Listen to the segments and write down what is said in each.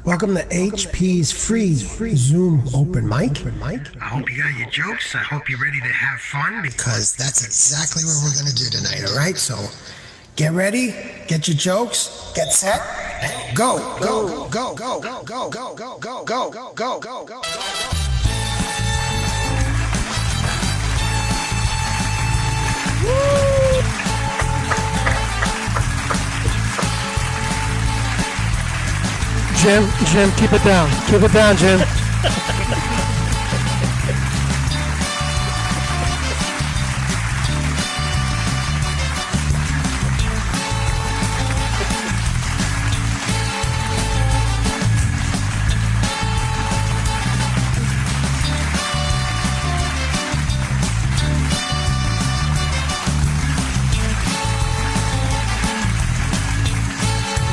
Welcome to HP's free Zoom open mic. I hope you got your jokes. I hope you're ready to have fun Because that's exactly what we're going to do tonight, all right? So get ready, get your jokes, get set, and go. Jim, keep it down. Keep it down, Jim.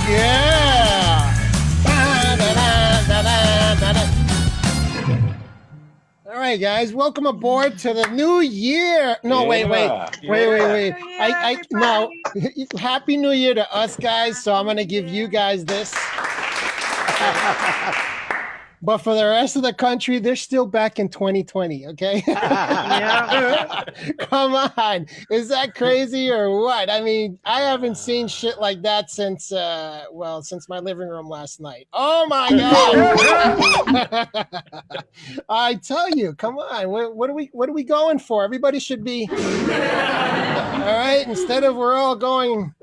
Yeah! All right, guys, welcome aboard to the new year. No, wait. No, Happy New Year to us, guys. So I'm going to give you guys this. But for the rest of the country, they're still back in 2020, okay? Yeah. Come on. Is that crazy or what? I mean, I haven't seen shit like that since my living room last night. Oh, my God. I tell you, come on. What are we going for? Everybody should be, all right? Instead of we're all going,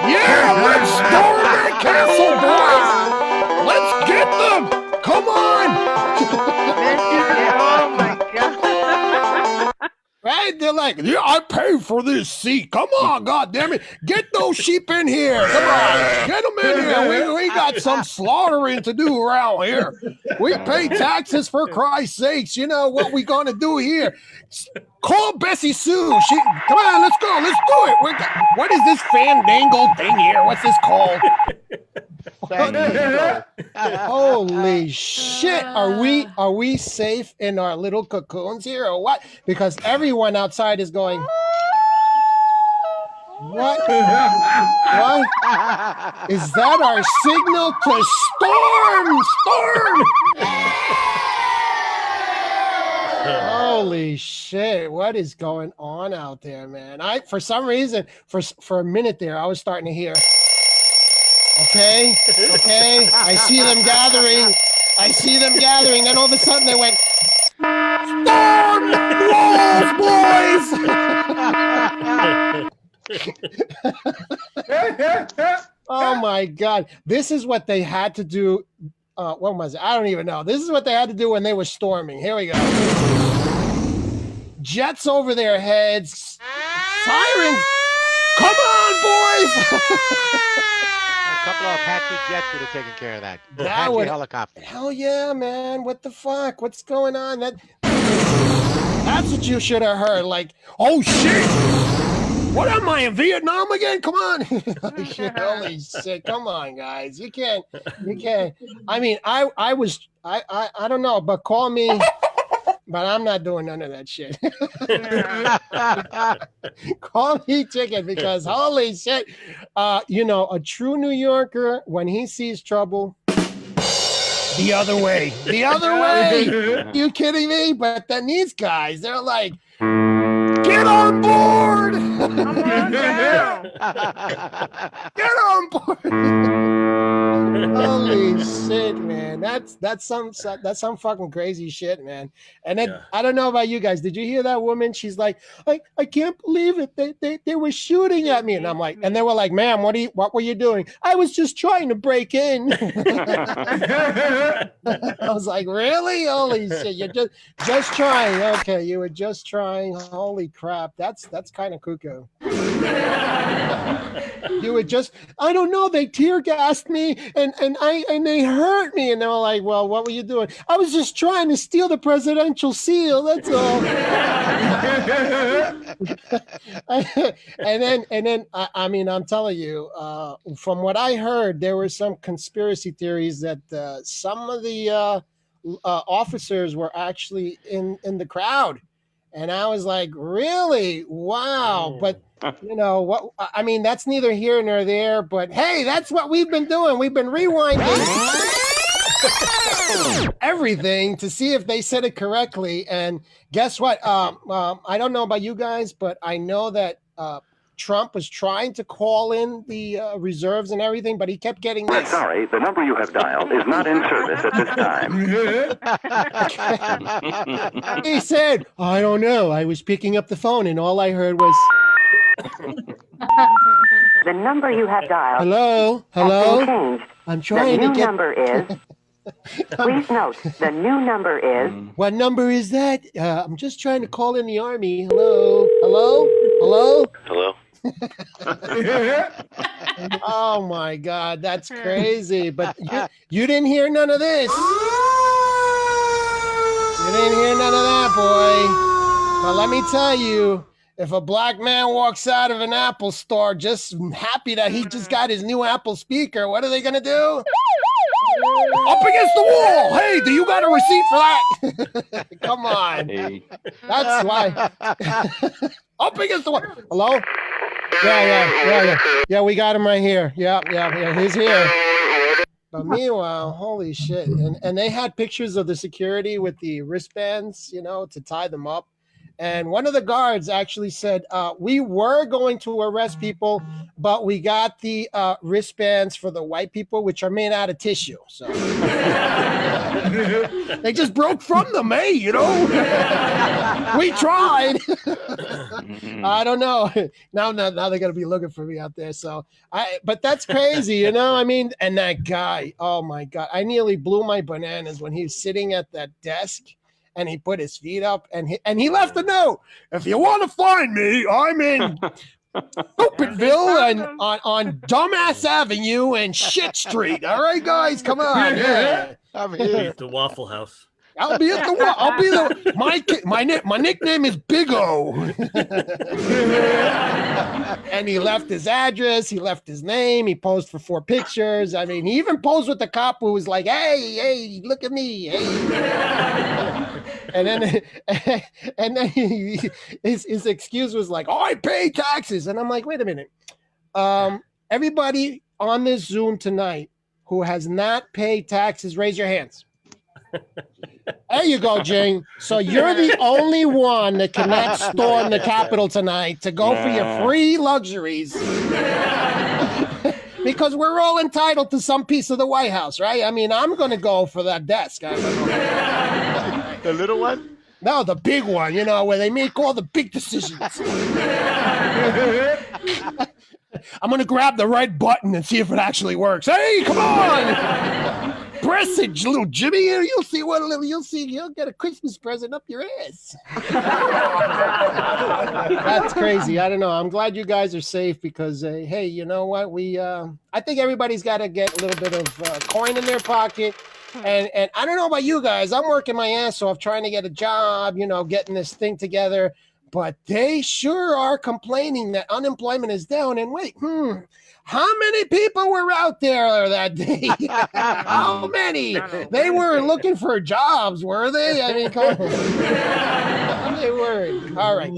yeah, let's storm that castle, boys. Let's get them! Come on! Oh my God. Right? They're like, yeah, I paid for this seat. Come on, God damn it. Get those sheep in here. Come on. Get them in here. We got some slaughtering to do around here. We pay taxes for Christ's sakes. You know what we gonna do here? Call Bessie Sue. Come on, let's go. Let's do it. What is this fandangled thing here? What's this called? Holy shit. Are we safe in our little cocoons here or what? Because everyone outside is going, what? What? Is that our signal to storm? Holy shit. What is going on out there, man? For some reason, for a minute there, I was starting to hear, okay, I see them gathering. Then all of a sudden they went, storm walls, boys! Oh my God. This is what they had to do. What was it? I don't even know. This is what they had to do when they were storming. Here we go. Jets over their heads. Sirens. Come on, boys! A couple of Apache jets would have taken care of that. That would helicopter. Hell yeah, man! What the fuck? What's going on? That's what you should have heard. Like, oh shit! What am I in Vietnam again? Come on! Holy shit! Come on, guys! You can't. I mean, I don't know, but call me. But I'm not doing none of that shit. Call me chicken because holy shit. A true New Yorker, when he sees trouble, the other way. You kidding me? But then these guys, they're like, get on board! Get on board! Holy shit, man. That's some fucking crazy shit, man. And then I don't know about you guys. Did you hear that woman? She's like, I can't believe it. They were shooting at me. And I'm like, and they were like, ma'am, what were you doing? I was just trying to break in. I was like, really? Holy shit. You're just trying. Okay, you were just trying. Holy crap. That's kind of cuckoo. You would just, I don't know, they tear gassed me and they hurt me. And they were like, well, what were you doing? I was just trying to steal the presidential seal. That's all. and then I mean, I'm telling you, from what I heard, there were some conspiracy theories that some of the officers were actually in the crowd. And I was like, really? Wow. But you know what? I mean, that's neither here nor there. But hey, that's what we've been doing. We've been rewinding everything to see if they said it correctly. And guess what? I don't know about you guys, but I know that Trump was trying to call in the reserves and everything, but he kept getting this. Sorry, the number you have dialed is not in service at this time. He said, I don't know. I was picking up the phone and all I heard was, The number you have dialed hello, has been hello. changed. I'm trying The to new get. number is. Please note, the new number is. What number is that? I'm just trying to call in the army. Hello, hello, hello. Hello? Oh my God, that's crazy. But you didn't hear none of this. You didn't hear none of that, boy. But let me tell you, if a black man walks out of an Apple store just happy that he just got his new Apple speaker, what are they going to do? Up against the wall. Hey, do you got a receipt for that? Come on. Hey. That's why. Up against the wall. Hello? Yeah, we got him right here. Yeah, he's here. But meanwhile, holy shit. And they had pictures of the security with the wristbands, you know, to tie them up. And one of the guards actually said, we were going to arrest people, but we got the wristbands for the white people, which are made out of tissue. So they just broke from them, eh? You know, we tried. I don't know. Now they're going to be looking for me out there. So but that's crazy, you know, I mean, and that guy, oh my God, I nearly blew my bananas when he was sitting at that desk. And he put his feet up and he left a note. If you want to find me, I'm in Stupidville and on Dumbass Avenue and Shit Street. All right, guys, come on. Yeah. I'm here. The Waffle House. I'll be at the my nickname is Big O. And he left his address, he left his name, he posed for 4 pictures. I mean, he even posed with the cop who was like, hey, look at me. Hey. And then his excuse was like, I pay taxes. And I'm like, wait a minute. Everybody on this Zoom tonight who has not paid taxes, raise your hands. There you go, Jing. So you're the only one that cannot storm the Capitol tonight to go for your free luxuries. Because we're all entitled to some piece of the White House, right? I mean, I'm going to go for that desk. The little one? No, the big one, you know, where they make all the big decisions. I'm going to grab the red button and see if it actually works. Hey, come on! Press it, little Jimmy. You'll see you'll get a Christmas present up your ass. That's crazy. I don't know. I'm glad you guys are safe because, hey, you know what? I think everybody's got to get a little bit of coin in their pocket. And I don't know about you guys. I'm working my ass off trying to get a job, you know, getting this thing together. But they sure are complaining that unemployment is down. And wait, how many people were out there that day? How many? They were looking for jobs, were they? I mean, come on. They were. All right.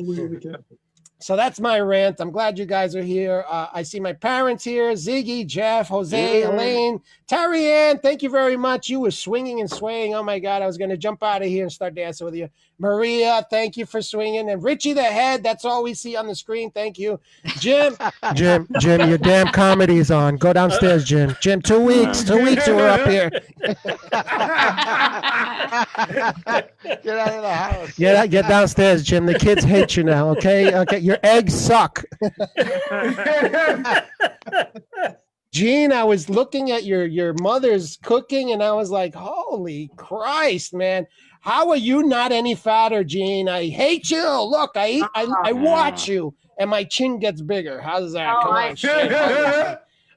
So that's my rant. I'm glad you guys are here. I see my parents here, Ziggy, Jeff, Jose, Elaine, Terry Ann. Thank you very much. You were swinging and swaying. Oh, my God. I was going to jump out of here and start dancing with you. Maria, thank you for swinging. And Richie the Head, that's all we see on the screen. Thank you. Jim, your damn comedy is on. Go downstairs, Jim. Jim, 2 weeks. 2 weeks you were up here. Get out of the house. Get downstairs, Jim. The kids hate you now, okay? Okay, your eggs suck. Gene, I was looking at your mother's cooking, and I was like, holy Christ, man. How are you not any fatter, Gene? I hate you. Look, I watch you, and my chin gets bigger. How's that? Oh, Come on, shit.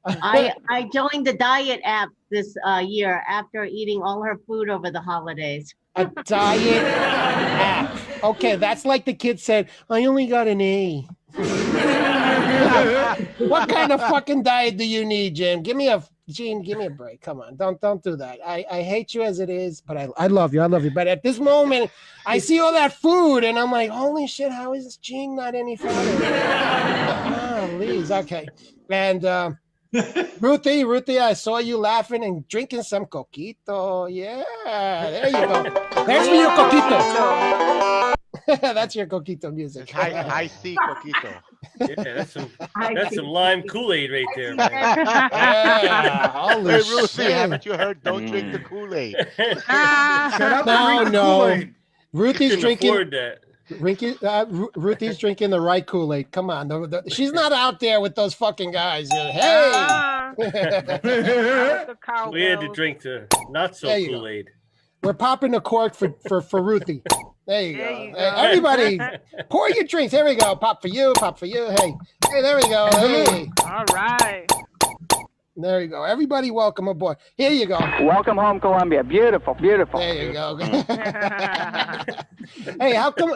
I joined the diet app this year after eating all her food over the holidays. A diet app. Okay, that's like the kid said, I only got an A. What kind of fucking diet do you need, Jim? Give me a Gene, give me a break. Come on, don't do that. I hate you as it is, but I love you. I love you. But at this moment, I see all that food, and I'm like, holy shit, how is Gene not any fatter? Please, okay. And Ruthie, I saw you laughing and drinking some coquito. Yeah, there you go. There's for your coquito. That's your coquito music. High C coquito. Yeah, that's some lime Kool-Aid right there, man. Yeah, holy Hey, Ruthie, shit. haven't you heard? Don't drink the Kool-Aid. Shut up and drink the No. Kool-Aid. Ruthie's Couldn't drinking. afford that. Ruthie's drinking the right Kool-Aid. Come on, she's not out there with those fucking guys. Hey, We had to drink the not so There you go. Kool-Aid. we're popping the cork for Ruthie. There you go. Hey, everybody, pour your drinks. Here we go. Pop for you. Pop for you. Hey, there we go. Hey, All right. there you go. Everybody, welcome aboard. Here you go. Welcome home, Columbia. Beautiful, beautiful. There you go. Hey, how come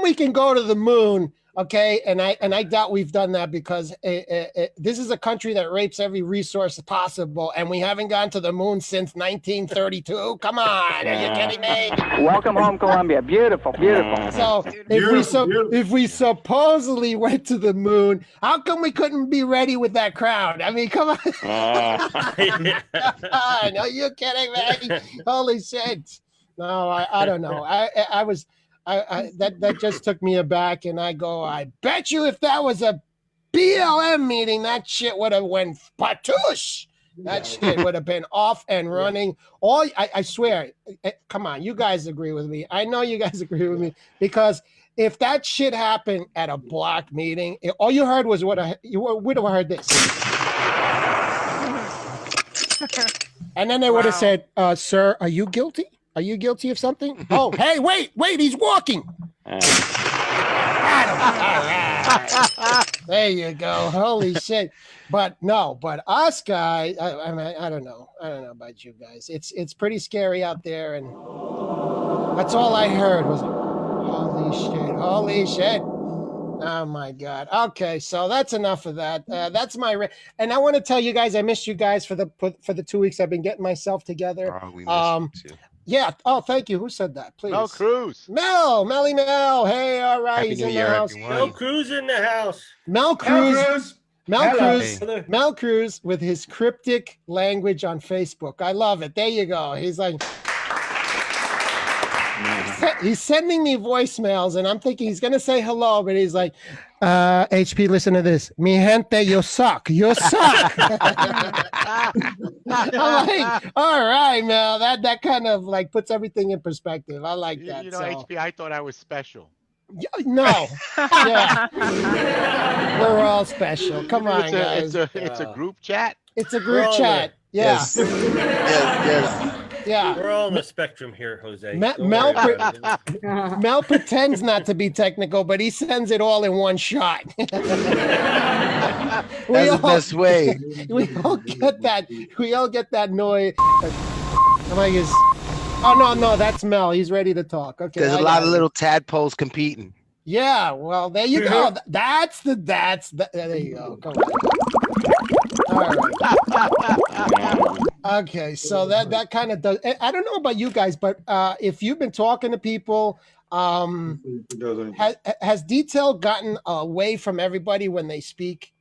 we can go to the moon? Okay, and I doubt we've done that because this is a country that rapes every resource possible, and we haven't gone to the moon since 1932. Come on, are you kidding me? Welcome home, Columbia. Beautiful, beautiful. So if we supposedly went to the moon, how come we couldn't be ready with that crowd? I mean, come on. No, you're kidding me. Holy shit. No, I don't know. I was that just took me aback, and I go, I bet you if that was a BLM meeting, that shit would have went patoosh. That shit would have been off and running. I swear, come on, you guys agree with me. I know you guys agree with me because if that shit happened at a block meeting, all you heard was you would have heard this. And then they would have said, sir, are you guilty? Are you guilty of something? Oh, hey, wait, he's walking. There you go. Holy shit. But us guys, I don't know. I don't know about you guys. It's pretty scary out there, and that's all I heard was holy shit. Oh my God. Okay, so that's enough of that. That's my and I want to tell you guys, I missed you guys for the 2 weeks I've been getting myself together. We missed you too. Yeah. Oh, thank you. Who said that? Please. Mel Cruz. Melly Mel. Hey, all right. Happy He's New in Year, the house. everyone. Mel Cruz in the house. Mel Cruz. Hey. Mel Cruz with his cryptic language on Facebook. I love it. There you go. He's like, he's sending me voicemails, and I'm thinking he's gonna say hello, but he's like, HP, listen to this. Mi gente, you suck. You suck. I'm like, all right, Mel. That kind of like puts everything in perspective. I like that. You know, HP, I thought I was special. No. Yeah. We're all special. Come on, guys. It's a group chat. It's a group chat. Yeah. Yes. Yeah. We're all on the spectrum here, Jose. Mel pretends not to be technical, but he sends it all in one shot. That's the best way. We all get that. We all get that noise. I'm like, oh no, that's Mel. He's ready to talk. Okay. There's a lot of little tadpoles competing. Yeah. Well, there you go. That's there you go. Come on. All right. Okay, so that kind of does. I don't know about you guys, but if you've been talking to people, has detail gotten away from everybody when they speak?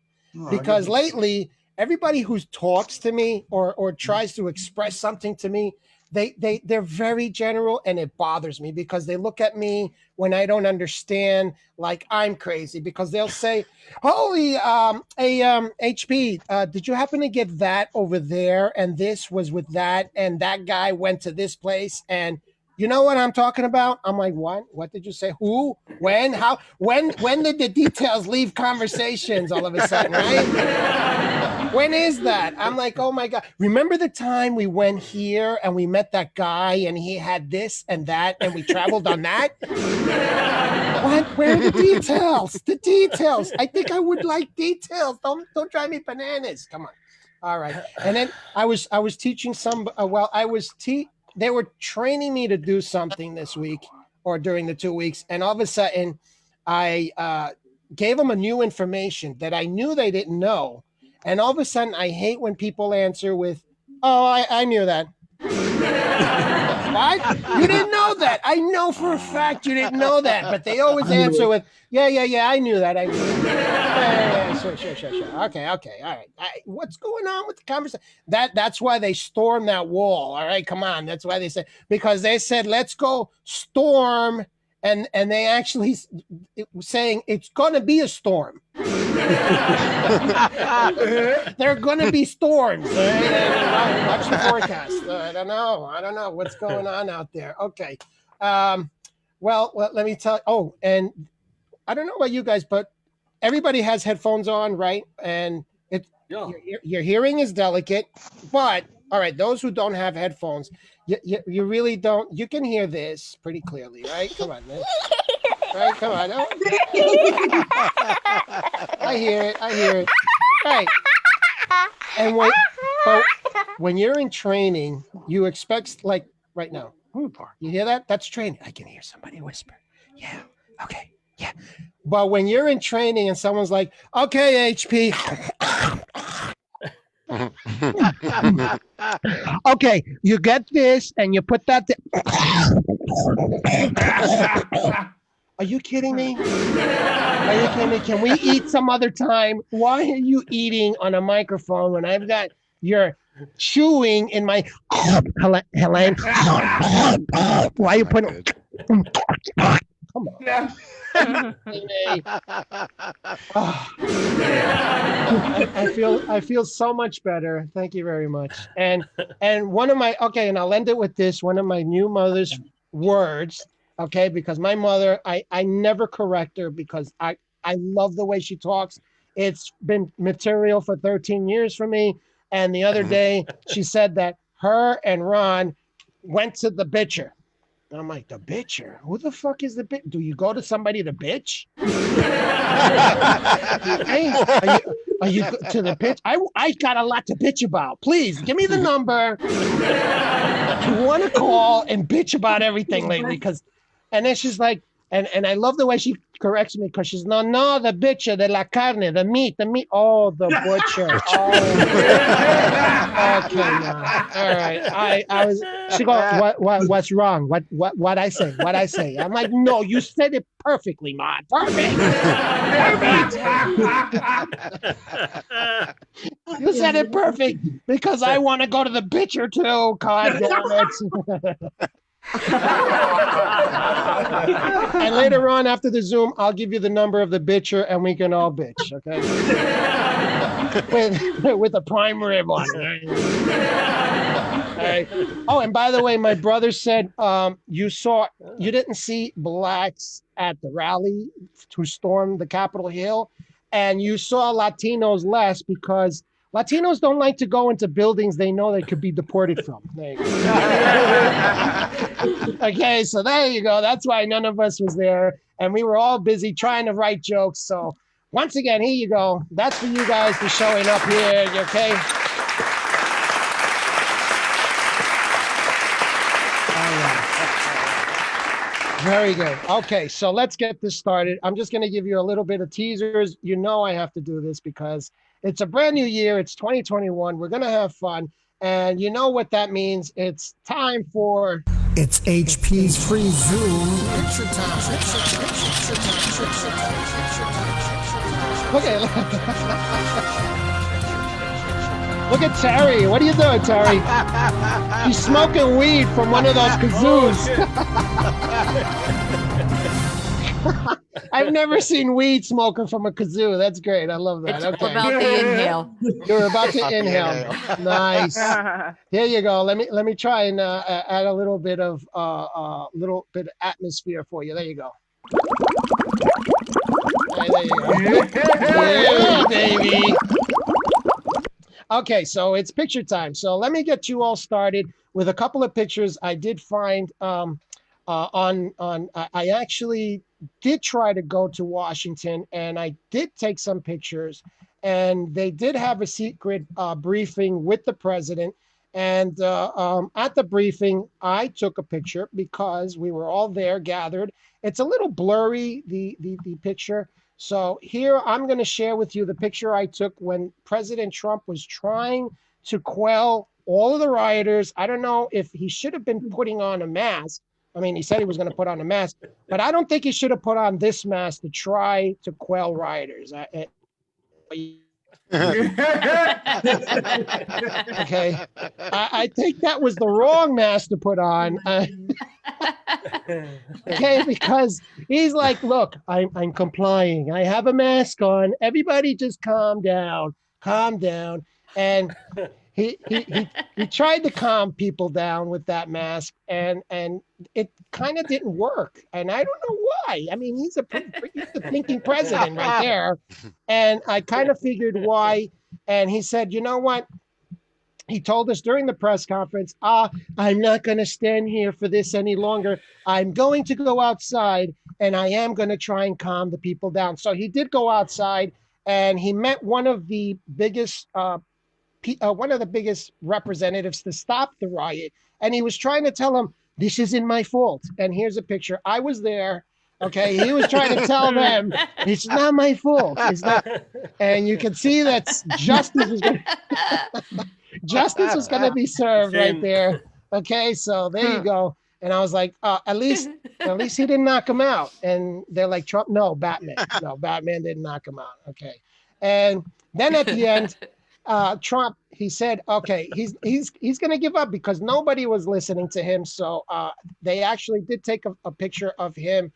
Because lately, everybody who talks to me or tries to express something to me, they're very general, and it bothers me because they look at me when I don't understand like I'm crazy, because they'll say, holy HP, did you happen to get that over there, and this was with that, and that guy went to this place, and you know what I'm talking about? I'm like, what did you say? Who, when, how, when did the details leave conversations all of a sudden, right? When is that? I'm like, oh my God. Remember the time we went here and we met that guy and he had this and that and we traveled on that? What? Where are the details? The details. I think I would like details. Don't drive me bananas. Come on. All right. And then I was teaching they were training me to do something this week or during the 2 weeks. And all of a sudden I gave them a new information that I knew they didn't know. And all of a sudden, I hate when people answer with, "Oh, I knew that." What? You didn't know that? I know for a fact you didn't know that. But they always answer with, "Yeah, I knew that. I knew that." Yeah, sure. Okay, all right. What's going on with the conversation? That's why they stormed that wall. All right, come on. That's why they said, because they said, "Let's go storm," and they actually saying it's going to be a storm. There are going to be storms. Watch the forecast. I don't know what's going on out there. Okay. Well, let me tell you. Oh, and I don't know about you guys, but everybody has headphones on, right? And your hearing is delicate. But all right, those who don't have headphones, you really don't. You can hear this pretty clearly, right? Come on, man. Right, come on. I hear it. Right. And when you're in training, you expect, like right now. You hear that? That's training. I can hear somebody whisper. Yeah. Okay. Yeah. But when you're in training and someone's like, "Okay, HP." Okay, you get this and you put that. Are you kidding me? Can we eat some other time? Why are you eating on a microphone when I've got your chewing in my Helene? Why are you putting? Come on. I feel so much better. Thank you very much. And one of my and I'll end it with this. One of my new mother's words. Okay, because my mother, I never correct her because I love the way she talks. It's been material for 13 years for me. And the other day, she said that her and Ron went to the bitcher. And I'm like, the bitcher? Who the fuck is the bitch? Do you go to somebody to bitch? Hey, are you to the bitch? I got a lot to bitch about. Please, give me the number. I want to call and bitch about everything lately. And then she's like, and I love the way she corrects me because she's no, the butcher, de la carne, the meat. Oh, the butcher. Oh. Okay, no. All right. I was. She goes, what's wrong? What I say? What I say? I'm like, no, you said it perfectly, Ma. Perfect. You said it perfect because I want to go to the butcher too. God damn it. And later on after the Zoom, I'll give you the number of the bitcher and we can all bitch, okay? with a prime rib on it. Right. Oh, and by the way, my brother said you didn't see blacks at the rally to storm the Capitol Hill, and you saw Latinos less because Latinos don't like to go into buildings they know they could be deported from. There you go. Okay, so there you go. That's why none of us was there, and we were all busy trying to write jokes. So once again, here you go. That's for you guys for showing up here. Okay. Very good. Okay, so let's get this started. I'm just going to give you a little bit of teasers. You know I have to do this because it's a brand new year. It's 2021. We're going to have fun. And you know what that means. It's time for... It's HP's free Zoom picture time. Okay. Look at Terry. What are you doing, Terry? She's smoking weed from one of those kazoos. I've never seen weed smoking from a kazoo. That's great. I love that. It's okay. about the inhale. You're about to inhale. Nice. Here you go. Let me try and add a little bit of atmosphere for you. There you go. There you go. Yeah, baby. Okay, so it's picture time. So let me get you all started with a couple of pictures I did find I actually did try to go to Washington and I did take some pictures, and they did have a secret briefing with the president. And at the briefing, I took a picture because we were all there gathered. It's a little blurry, the picture. So here I'm going to share with you the picture I took when President Trump was trying to quell all of the rioters. I don't know if he should have been putting on a mask. I mean, he said he was going to put on a mask, but I don't think he should have put on this mask to try to quell rioters. Okay, I think that was the wrong mask to put on. Okay, because he's like, look, I'm complying. I have a mask on. Everybody just calm down, and he tried to calm people down with that mask, and it kind of didn't work, and I don't know why. I mean, he's a thinking president right there, and I kind of figured why. And he said, you know what? He told us during the press conference, I'm not going to stand here for this any longer. I'm going to go outside, and I am going to try and calm the people down. So he did go outside, and he met one of the biggest representatives to stop the riot. And he was trying to tell him, this isn't my fault. And here's a picture. I was there. Okay. He was trying to tell them, it's not my fault. It's not. And you can see that justice was going to be served right there. Okay. So there you go. And I was like, at least he didn't knock him out. And they're like, Trump, no, Batman. No, Batman didn't knock him out. Okay. And then at the end, Trump, he said, okay, he's going to give up because nobody was listening to him. So they actually did take a picture of him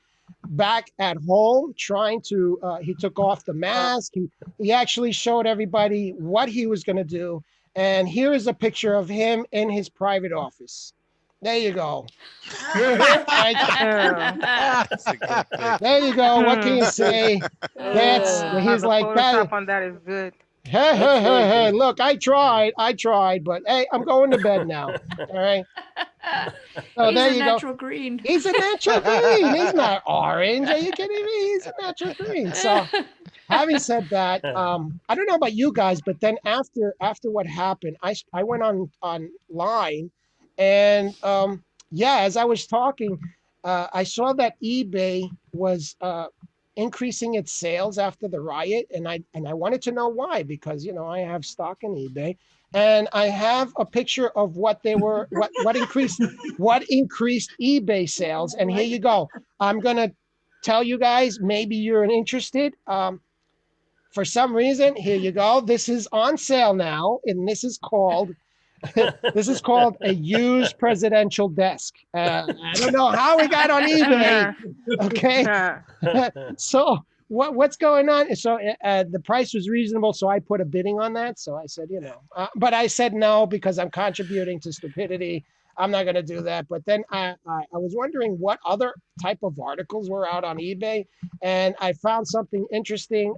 back at home trying to, he took off the mask. He actually showed everybody what he was going to do. And here is a picture of him in his private office. There you go. There you go. What can you say? He's like that. On that is good. Hey, look, I tried, but hey, I'm going to bed now. All right. So He's there a you natural go. green. He's a natural green. He's not orange. Are you kidding me? He's a natural green. So having said that, I don't know about you guys, but then after what happened, I went online and as I was talking, I saw that eBay was increasing its sales after the riot, and I wanted to know why, because I have stock in eBay, and I have a picture of what they were what increased eBay sales, and here you go. I'm gonna tell you guys, maybe you're interested. For some reason, here you go. This is on sale now, and this is called a used presidential desk. I don't know how we got on eBay. Okay. So what's going on? So the price was reasonable. So I put a bidding on that. So I said, but I said no, because I'm contributing to stupidity. I'm not going to do that. But then I was wondering what other type of articles were out on eBay. And I found something interesting.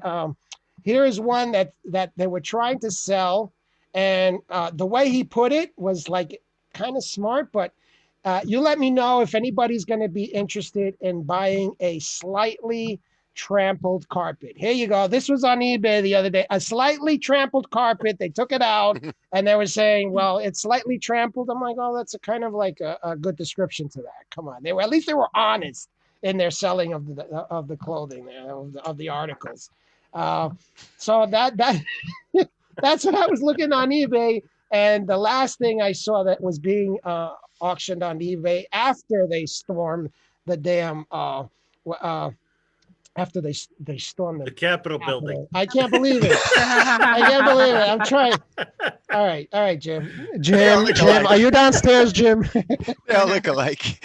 Here is one that they were trying to sell. And the way he put it was like kind of smart, but you let me know if anybody's going to be interested in buying a slightly trampled carpet. Here you go. This was on eBay the other day. A slightly trampled carpet. They took it out and they were saying, well, it's slightly trampled. I'm like, oh, that's a kind of like a good description to that. Come on. At least they were honest in their selling of the clothing, of the articles. So that that's what I was looking on eBay. And the last thing I saw that was being auctioned on eBay after they stormed the damn, after they stormed the Capitol building. I can't believe it. I can't believe it. I'm trying. All right, Jim. Jim, are you downstairs, Jim? They all look alike.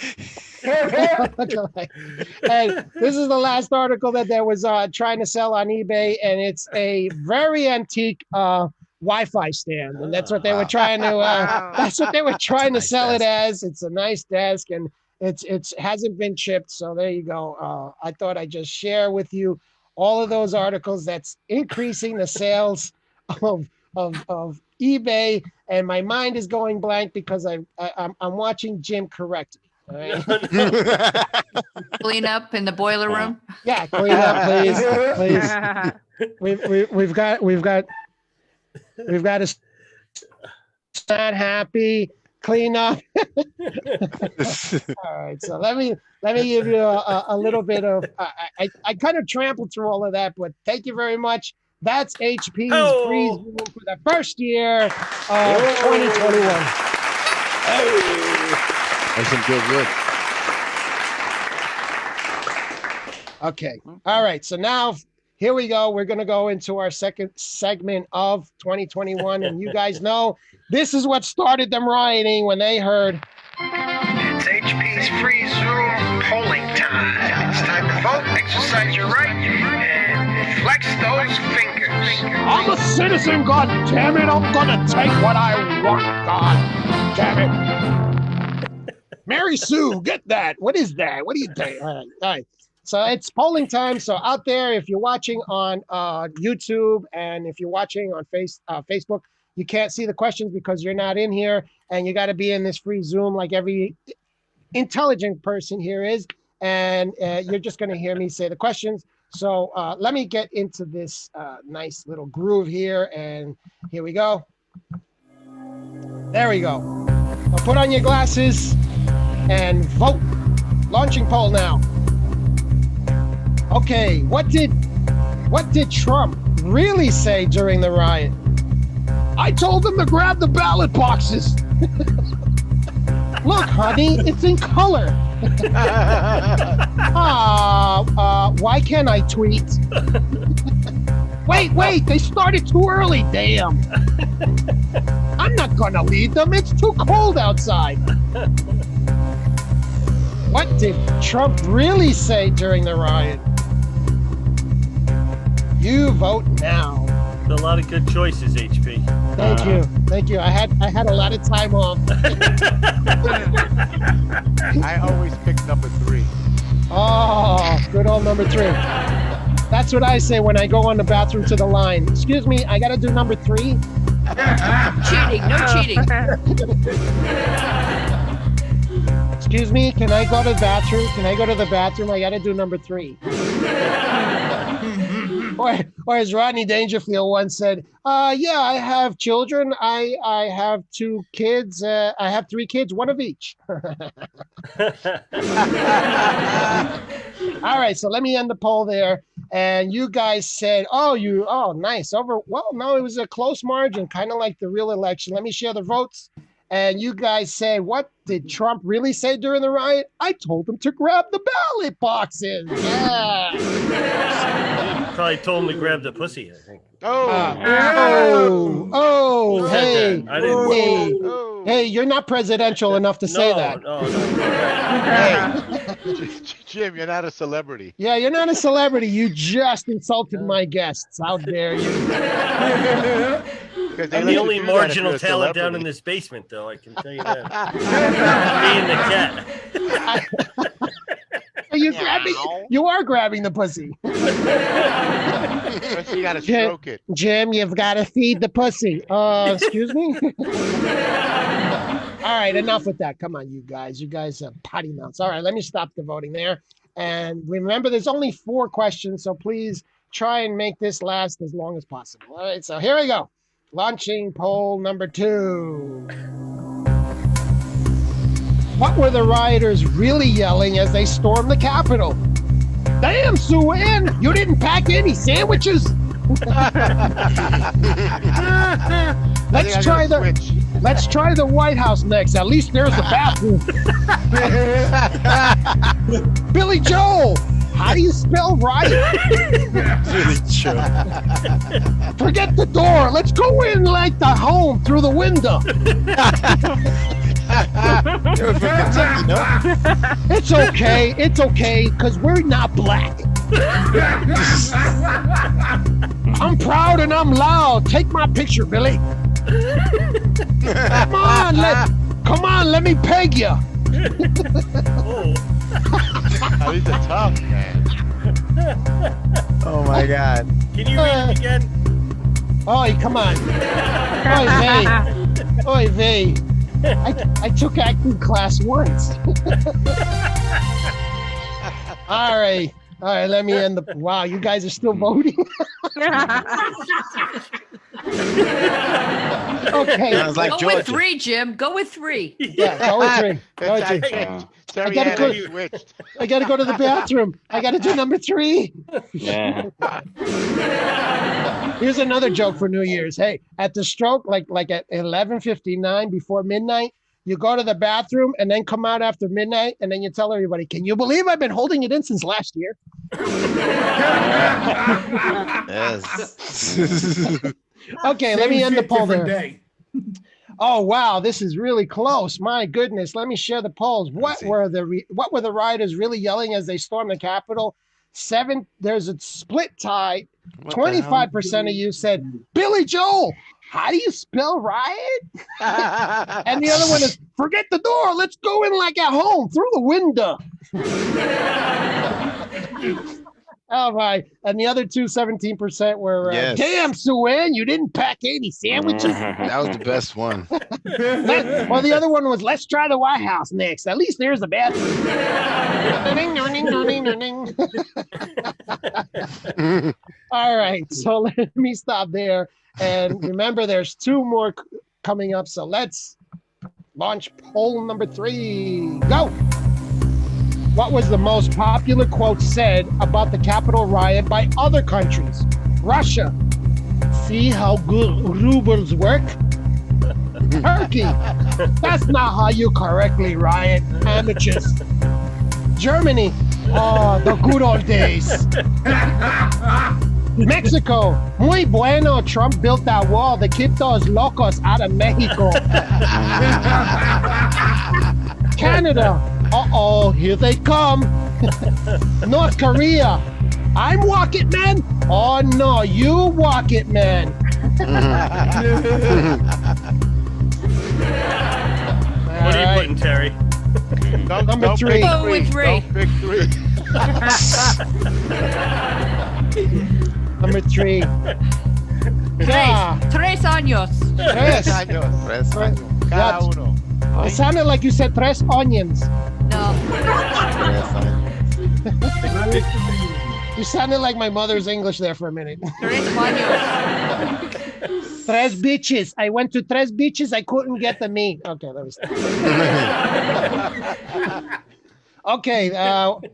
And this is the last article that there was trying to sell on eBay, and it's a very antique Wi-Fi stand, and that's what they were trying to. That's what they were trying to sell it as. It's a nice desk, and it's hasn't been chipped. So there you go. I thought I'd just share with you all of those articles that's increasing the sales of eBay, and my mind is going blank because I'm watching Jim correct me. Right. Clean up in the boiler room. Yeah, clean up, please. We've got to not happy. clean up. All right, so let me give you a little bit of. I kind of trampled through all of that, but thank you very much. That's HP's freeze room for the first year of 2021. That's some good wood. Okay. All right. So now here we go. We're going to go into our second segment of 2021. And you guys know this is what started them rioting when they heard. It's HP's freeze room polling time. It's time to vote, exercise your right, and flex those fingers. I'm a citizen, God damn it. I'm going to take what I want, God damn it. Mary Sue, get that. What is that? What do you think? All right. So it's polling time. So out there, if you're watching on YouTube and if you're watching on Facebook, you can't see the questions because you're not in here, and you got to be in this free Zoom like every intelligent person here is, and you're just going to hear me say the questions. So let me get into this nice little groove here, and here we go. There we go. Now put on your glasses and vote. Launching poll now. Okay, what did Trump really say during the riot? I told him to grab the ballot boxes. Look, honey, it's in color. Why can't I tweet? Wait, they started too early, damn. I'm not gonna lead them, it's too cold outside. What did Trump really say during the riot? You vote now. A lot of good choices, HP. Thank you. I had a lot of time off. I always pick number 3. Oh, good old number 3. That's what I say when I go on the bathroom to the line. Excuse me, I gotta do number 3. Cheating, no cheating. Excuse me, can I go to the bathroom? I gotta do number 3. Or as Rodney Dangerfield once said, yeah, I have children. I have 2 kids. I have 3 kids, one of each. All right, so let me end the poll there. And you guys said, nice. No, it was a close margin, kind of like the real election. Let me share the votes. And you guys say, what did Trump really say during the riot? I told him to grab the ballot boxes. Yeah. Probably told him to grab the pussy, I think. Hey, you're not presidential enough to say that. No. Jim, you're not a celebrity. Yeah, you're not a celebrity. You just insulted my guests. How dare you? I'm the only marginal talent down in this basement, though. I can tell you that. Me and the cat. You are grabbing the pussy. You gotta stroke it. Jim, you've got to feed the pussy. Excuse me? All right, enough with that. Come on, you guys. You guys are potty mouths. All right, let me stop the voting there. And remember, there's only 4 questions, so please try and make this last as long as possible. All right, so here we go. Launching poll number 2. What were the rioters really yelling as they stormed the Capitol? Damn, Sue Ann, you didn't pack any sandwiches. Let's try the White House next. At least there's a bathroom. Billy Joel, how do you spell riot? Billy Joel. Forget the door. Let's go in like the home through the window. It's okay, because we're not black. I'm proud and I'm loud. Take my picture, Billy. Come on, let me peg you. He's a tough man. Oh my God. Can you read it again? Oi, come on. Oi, vey. I took acting class once. All right, let me end the... Wow, you guys are still voting? Okay. Sounds like Go Georgia. with 3, Jim. Go with 3. Yeah, go with 3. Go with 3. Terry gotta had go- it switched. I got to go to the bathroom. I got to do number 3. Yeah. Here's another joke for New Year's. Hey, at the stroke, like at 11:59 before midnight, you go to the bathroom and then come out after midnight, and then you tell everybody, "Can you believe I've been holding it in since last year?" Yes. Okay, let me end the poll there. Day. Oh wow, this is really close. My goodness, let me share the polls. What were the rioters really yelling as they stormed the Capitol? There's a split tie. 25% of you said Billy Joel. How do you spell riot? And the other one is forget the door. Let's go in like at home through the window. All right. And the other 17% were, Yes. damn, Sue-Ann, you didn't pack any sandwiches. That was the best one. Well, the other one was, let's try the White House next. At least there's a bathroom. All right. So let me stop there. And remember, there's 2 more coming up. So let's launch poll number 3. Go. What was the most popular quote said about the Capitol riot by other countries? Russia. See how good rubles work? Turkey. That's not how you correctly riot, amateurs. Germany. Oh, the good old days. Mexico. Muy bueno. Trump built that wall to keep those locos out of Mexico. Canada. Uh-oh, here they come. North Korea. I'm walk it, man. Oh, no, you walk it, man. What are you putting, Terry? Number 3. Go with 3. Pick 3. Number 3. Tres años. Tres. Tres años. Cada What? uno. It sounded like you said 3 onions. No. You sounded like my mother's English there for a minute. Tres años. 3 bitches. I went to 3 bitches. I couldn't get the meat. Okay, let me stop. Okay,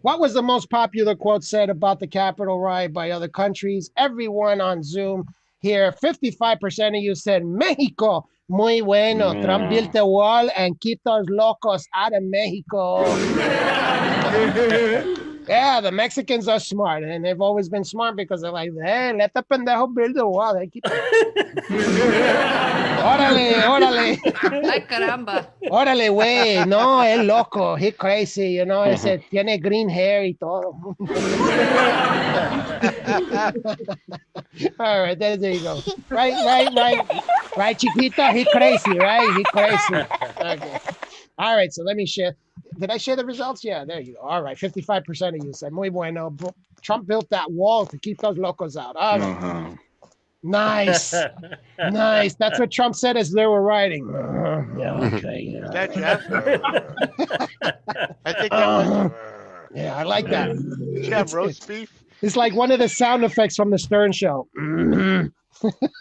what was the most popular quote said about the Capitol riot by other countries? Everyone on Zoom here, 55% of you said Mexico. Muy bueno. Trump built the wall and keep those locos out of Mexico. Yeah, the Mexicans are smart, and they've always been smart because they're like, hey, let the pendejo build the wall. They keep... Órale. Ay, caramba. Órale, güey. No, es loco. He crazy, you know. Ese tiene green hair y todo. All right, there you go. Right, Chiquita. He crazy, right? He crazy. Okay. All right, so let me share. Did I share the results? Yeah, there you go. All right, 55% of you said muy bueno. Trump built that wall to keep those locos out. All right. Nice. That's what Trump said as they were writing. Yeah, okay. Is that Jeff? I think that was. Yeah, I like that. Jeff roast beef. It's like one of the sound effects from the Stern Show.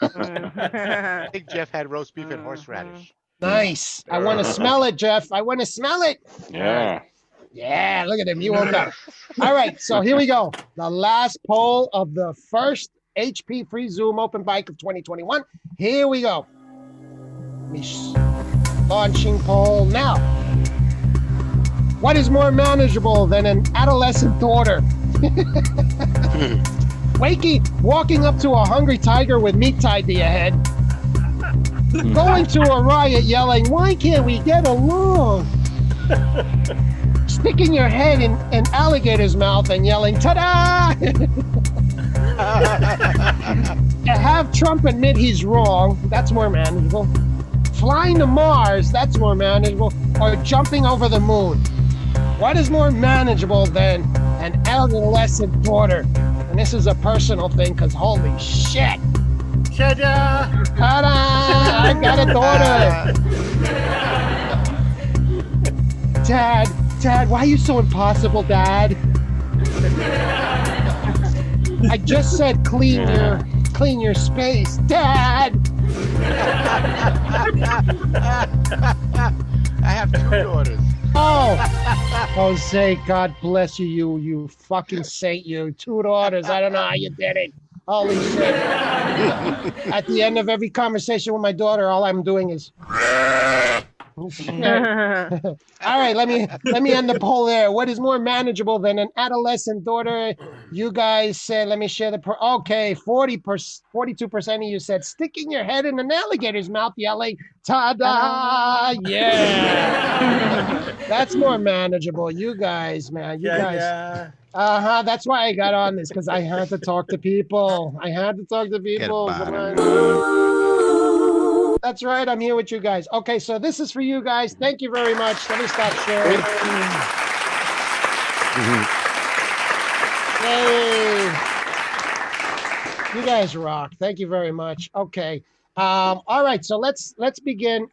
I think Jeff had roast beef and horseradish. Nice. I want to smell it, Jeff. I want to smell it. Yeah. Yeah, look at him. You won't know. All right, so here we go. The last poll of the first HP Free Zoom Open Bike of 2021. Here we go. Launching poll now. What is more manageable than an adolescent daughter? Walking up to a hungry tiger with meat tied to your head. Going to a riot yelling, why can't we get along? Sticking your head in an alligator's mouth and yelling, ta-da! To have Trump admit he's wrong, that's more manageable. Flying to Mars, that's more manageable. Or jumping over the moon. What is more manageable than an adolescent daughter? And this is a personal thing, because holy shit. Ta-da! Ta-da! I got a daughter. Dad, why are you so impossible, Dad? I just said clean your space, Dad. I have 2 daughters. Oh, Jose, God bless you, you fucking saint, you. 2 daughters. I don't know how you did it. Holy shit. At the end of every conversation with my daughter, all I'm doing is. All right, let me end the poll there. What is more manageable than an adolescent daughter? You guys said, let me share the okay, 42% of you said sticking your head in an alligator's mouth yelling, ta-da! Yeah. That's more manageable. You guys, man. You guys. Yeah. That's why I got on this, because I had to talk to people. Come on. That's right. I'm here with you guys. Okay, so this is for you guys. Thank you very much. Let me stop sharing. Yay. You guys rock. Thank you very much. Okay. All right. So let's begin.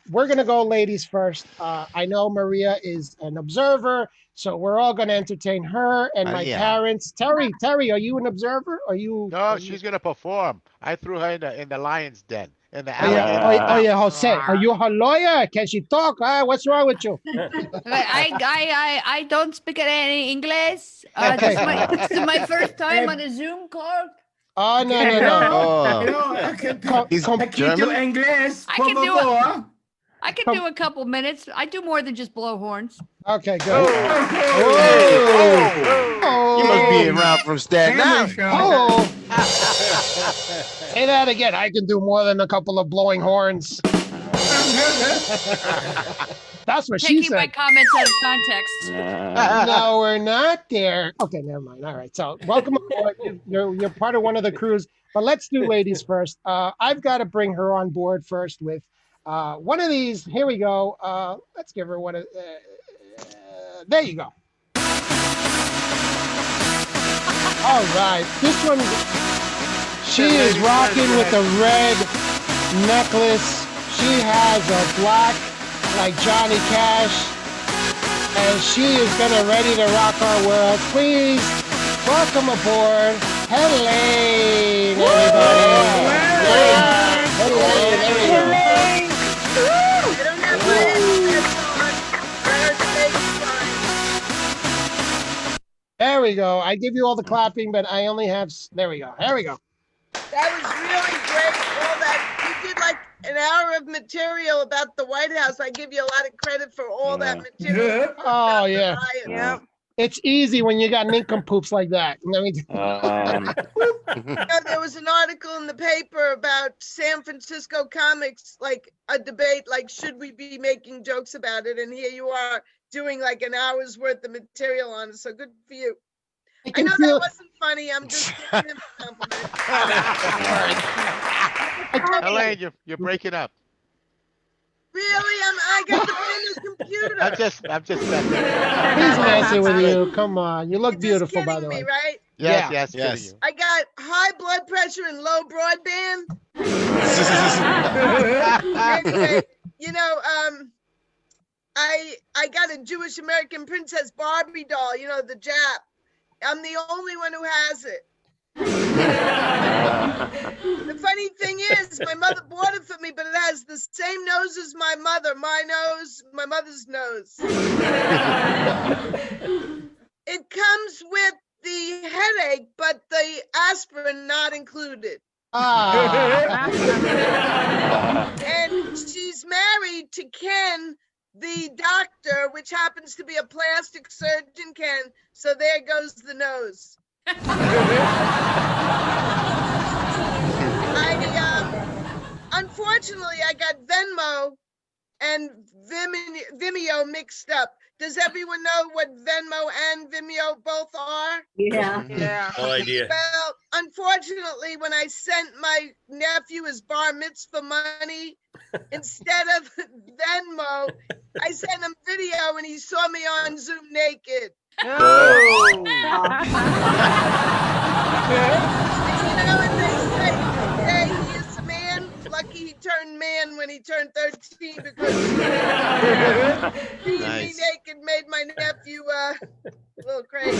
We're gonna go ladies first. I know Maria is an observer, so we're all gonna entertain her and my parents. Terry, are you an observer? No, she's gonna perform. I threw her in the lion's den. In the yeah, Jose. Are you her lawyer? Can she talk? What's wrong with you? I don't speak any English. Okay. This is my first time on a Zoom call. Oh, no. I can do English. I can do a couple minutes. I do more than just blow horns. Okay, good. You must be around from Staten Island. Say that again. I can do more than a couple of blowing horns. That's what she Taking said. my comments out of context. No, we're not there. Okay, never mind. All right. So welcome aboard. You're part of one of the crews. But let's do ladies first. I've got to bring her on board first with one of these. Here we go. Let's give her one of. There you go. All right. This one. She is rocking with a red necklace. She has a black, like Johnny Cash, and she is gonna ready to rock our world. Please welcome aboard, Helene, everybody. There we go. I give you all the clapping, but I only have. There we go. There we go. That was really great. All that you did, like an hour of material about the White House. I give you a lot of credit for all that material. Oh yeah. Yeah. It's easy when you got nincompoops like that. There was an article in the paper about San Francisco comics, like a debate, like should we be making jokes about it? And here you are doing like an hour's worth of material on it. So good for you. I know that wasn't funny. I'm just giving him a compliment. Elaine, you're breaking up. Really? I got to put in this computer. I'm just messing. He's messing with you. Come on. You look beautiful, by the way. Me, right? Yes. I got high blood pressure and low broadband. Anyway, I got a Jewish American princess Barbie doll, the Jap. I'm the only one who has it. The funny thing is, my mother bought it for me, but it has the same nose as my mother. My nose, my mother's nose. It comes with the headache, but the aspirin not included. And she's married to Ken, the doctor, which happens to be a plastic surgeon, Ken. So there goes the nose. Unfortunately, I got Venmo and Vimeo mixed up. Does everyone know what Venmo and Vimeo both are? Yeah. No idea. Well, unfortunately, when I sent my nephew his bar mitzvah money, instead of Venmo, I sent him video and he saw me on Zoom naked. Oh. And what they say he is a man. Lucky he turned man when he turned 13 because seeing me naked made my nephew a little crazy.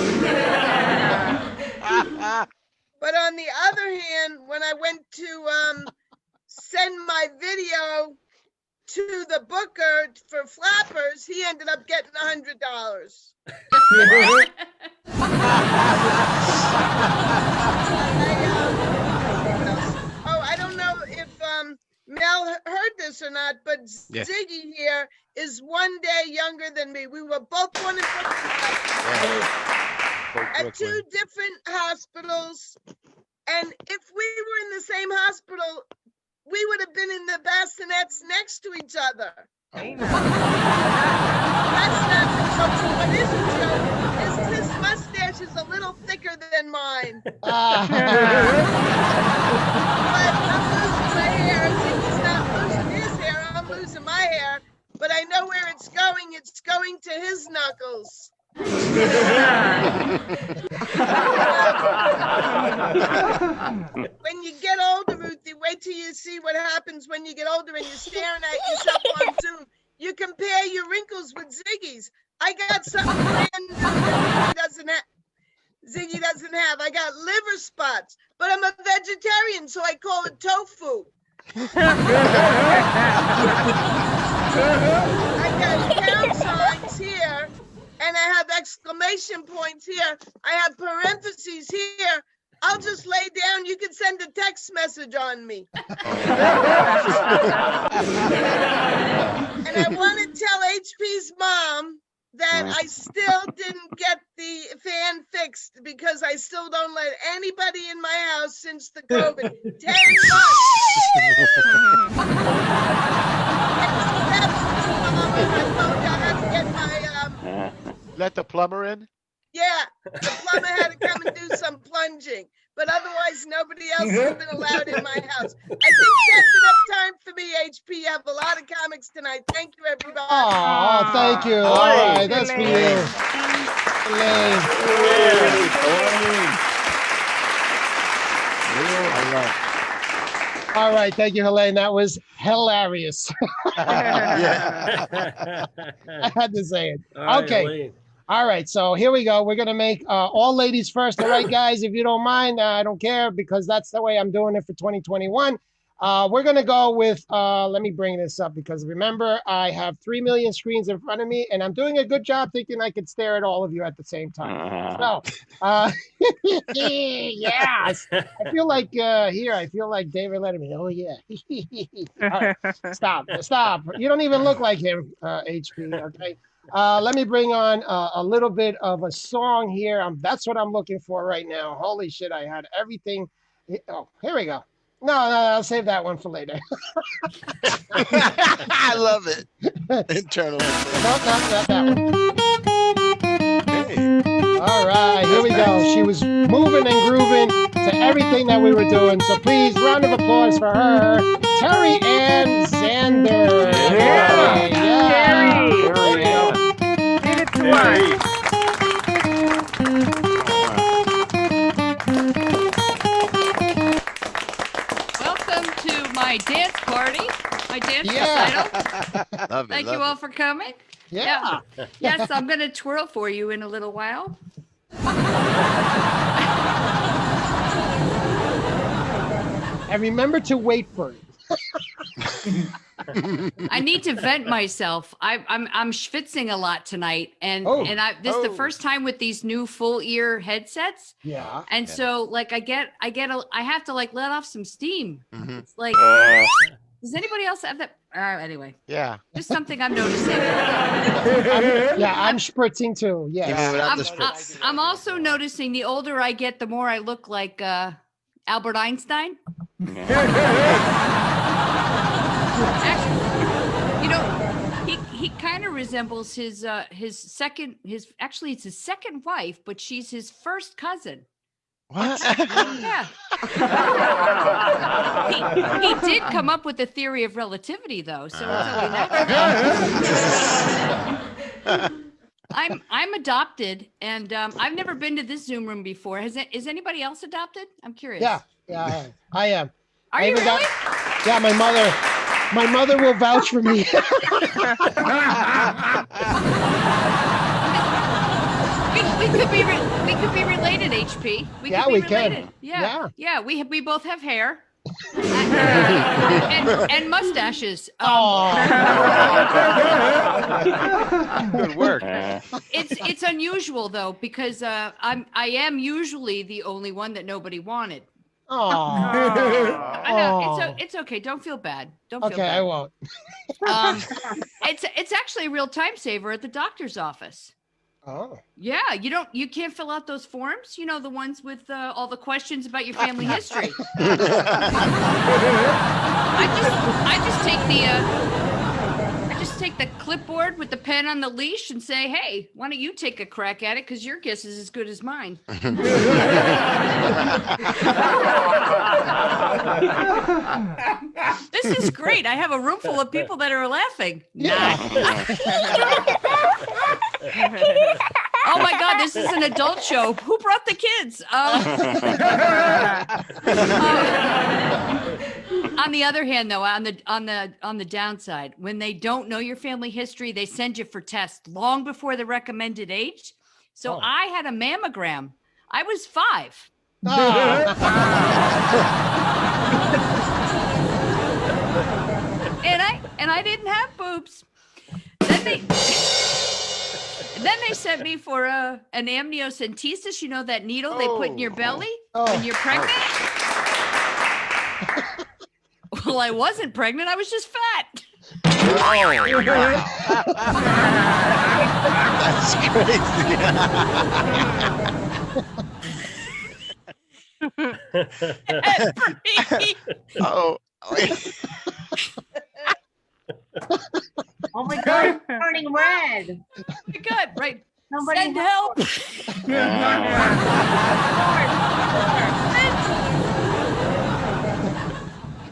But on the other hand, when I went to send my video to the booker for Flappers, he ended up getting $100. I don't know if Mel heard this or not, but Yeah. Ziggy here is 1 day younger than me. We were both born in Brooklyn at 2 different hospitals, and if we were in the same hospital, we would have been in the bassinets next to each other. That's not the joke. What is a joke is his mustache is a little thicker than mine. But I'm losing my hair. Ziggy's not losing his hair. I'm losing my hair. But I know where it's going. It's going to his knuckles. When you get older, Ruthie, wait till you see what happens when you get older and you're staring at yourself on Zoom. You compare your wrinkles with Ziggy's. I got something brand new that Ziggy doesn't have. I got liver spots, but I'm a vegetarian, so I call it tofu. I got pound signs here, and I have exclamation points here. I have parentheses here. I'll just lay down. You can send a text message on me. And I want to tell HP's mom that I still didn't get the fan fixed because I still don't let anybody in my house since the COVID. 10 months. Let the plumber in? Yeah, the plumber had to come and do some plunging, but otherwise nobody else has been allowed in my house. I think that's enough time for me, HP. You have a lot of comics tonight. Thank you, everybody. Oh, thank you. All right, that's for you. All right, thank you, Helene. That was hilarious. I had to say it. Okay. All right, so here we go. We're going to make all ladies first. All right, guys, if you don't mind, I don't care because that's the way I'm doing it for 2021. We're going to go with, let me bring this up because remember, I have 3 million screens in front of me and I'm doing a good job thinking I could stare at all of you at the same time. So, yes, I feel like here, I feel like David Letterman. Oh, yeah. All right, stop. You don't even look like him, HP, okay? Let me bring on a little bit of a song here. That's what I'm looking for right now. Holy shit, I had everything. Oh, here we go. No, I'll save that one for later. I love it. Internal. Not that one. Hey. All right, here we go. She was moving and grooving to everything that we were doing. So please, round of applause for her, Terry Ann Zander. Yeah. Terry. There we go. Give it to us. My dance party, my dance recital. Thank you all for coming. Yeah. Yes, I'm going to twirl for you in a little while. And remember to wait for it. I need to vent myself. I'm schwitzing a lot tonight, and this is the first time with these new full ear headsets. Yeah. And so like I have to like let off some steam. Mm-hmm. It's like, does anybody else have that? Anyway. Yeah. Just something I'm noticing. I'm spritzing too. Yes. I'm also noticing the older I get, the more I look like Albert Einstein. Actually, you know, he kind of resembles his second wife, but she's his first cousin. What? Yeah. he did come up with the theory of relativity, though. So I'm adopted, and I've never been to this Zoom room before. Is anybody else adopted? I'm curious. Yeah, I am. Are you really? Yeah, my mother will vouch for me. we could be related, HP. We can. Yeah. We both have hair. and mustaches. Good work. It's unusual though because I am usually the only one that nobody wanted. I know it's okay. Don't feel bad. Don't feel bad. Okay, I won't. It's actually a real time saver at the doctor's office. Oh. Yeah, you can't fill out those forms. You know, the ones with all the questions about your family history. I just take the clipboard with the pen on the leash and say, "Hey, why don't you take a crack at it? Because your guess is as good as mine." This is great. I have a room full of people that are laughing. Yeah. Oh my God, this is an adult show. Who brought the kids? On the other hand, though, on the downside, when they don't know your family history, they send you for tests long before the recommended age. So I had a mammogram. I was 5. And I didn't have boobs. Then they sent me for an amniocentesis. You know that needle they put in your belly when you're pregnant? Well, I wasn't pregnant. I was just fat. That's crazy. Oh. Oh my God, it's turning red. Oh my God, right. Somebody send help.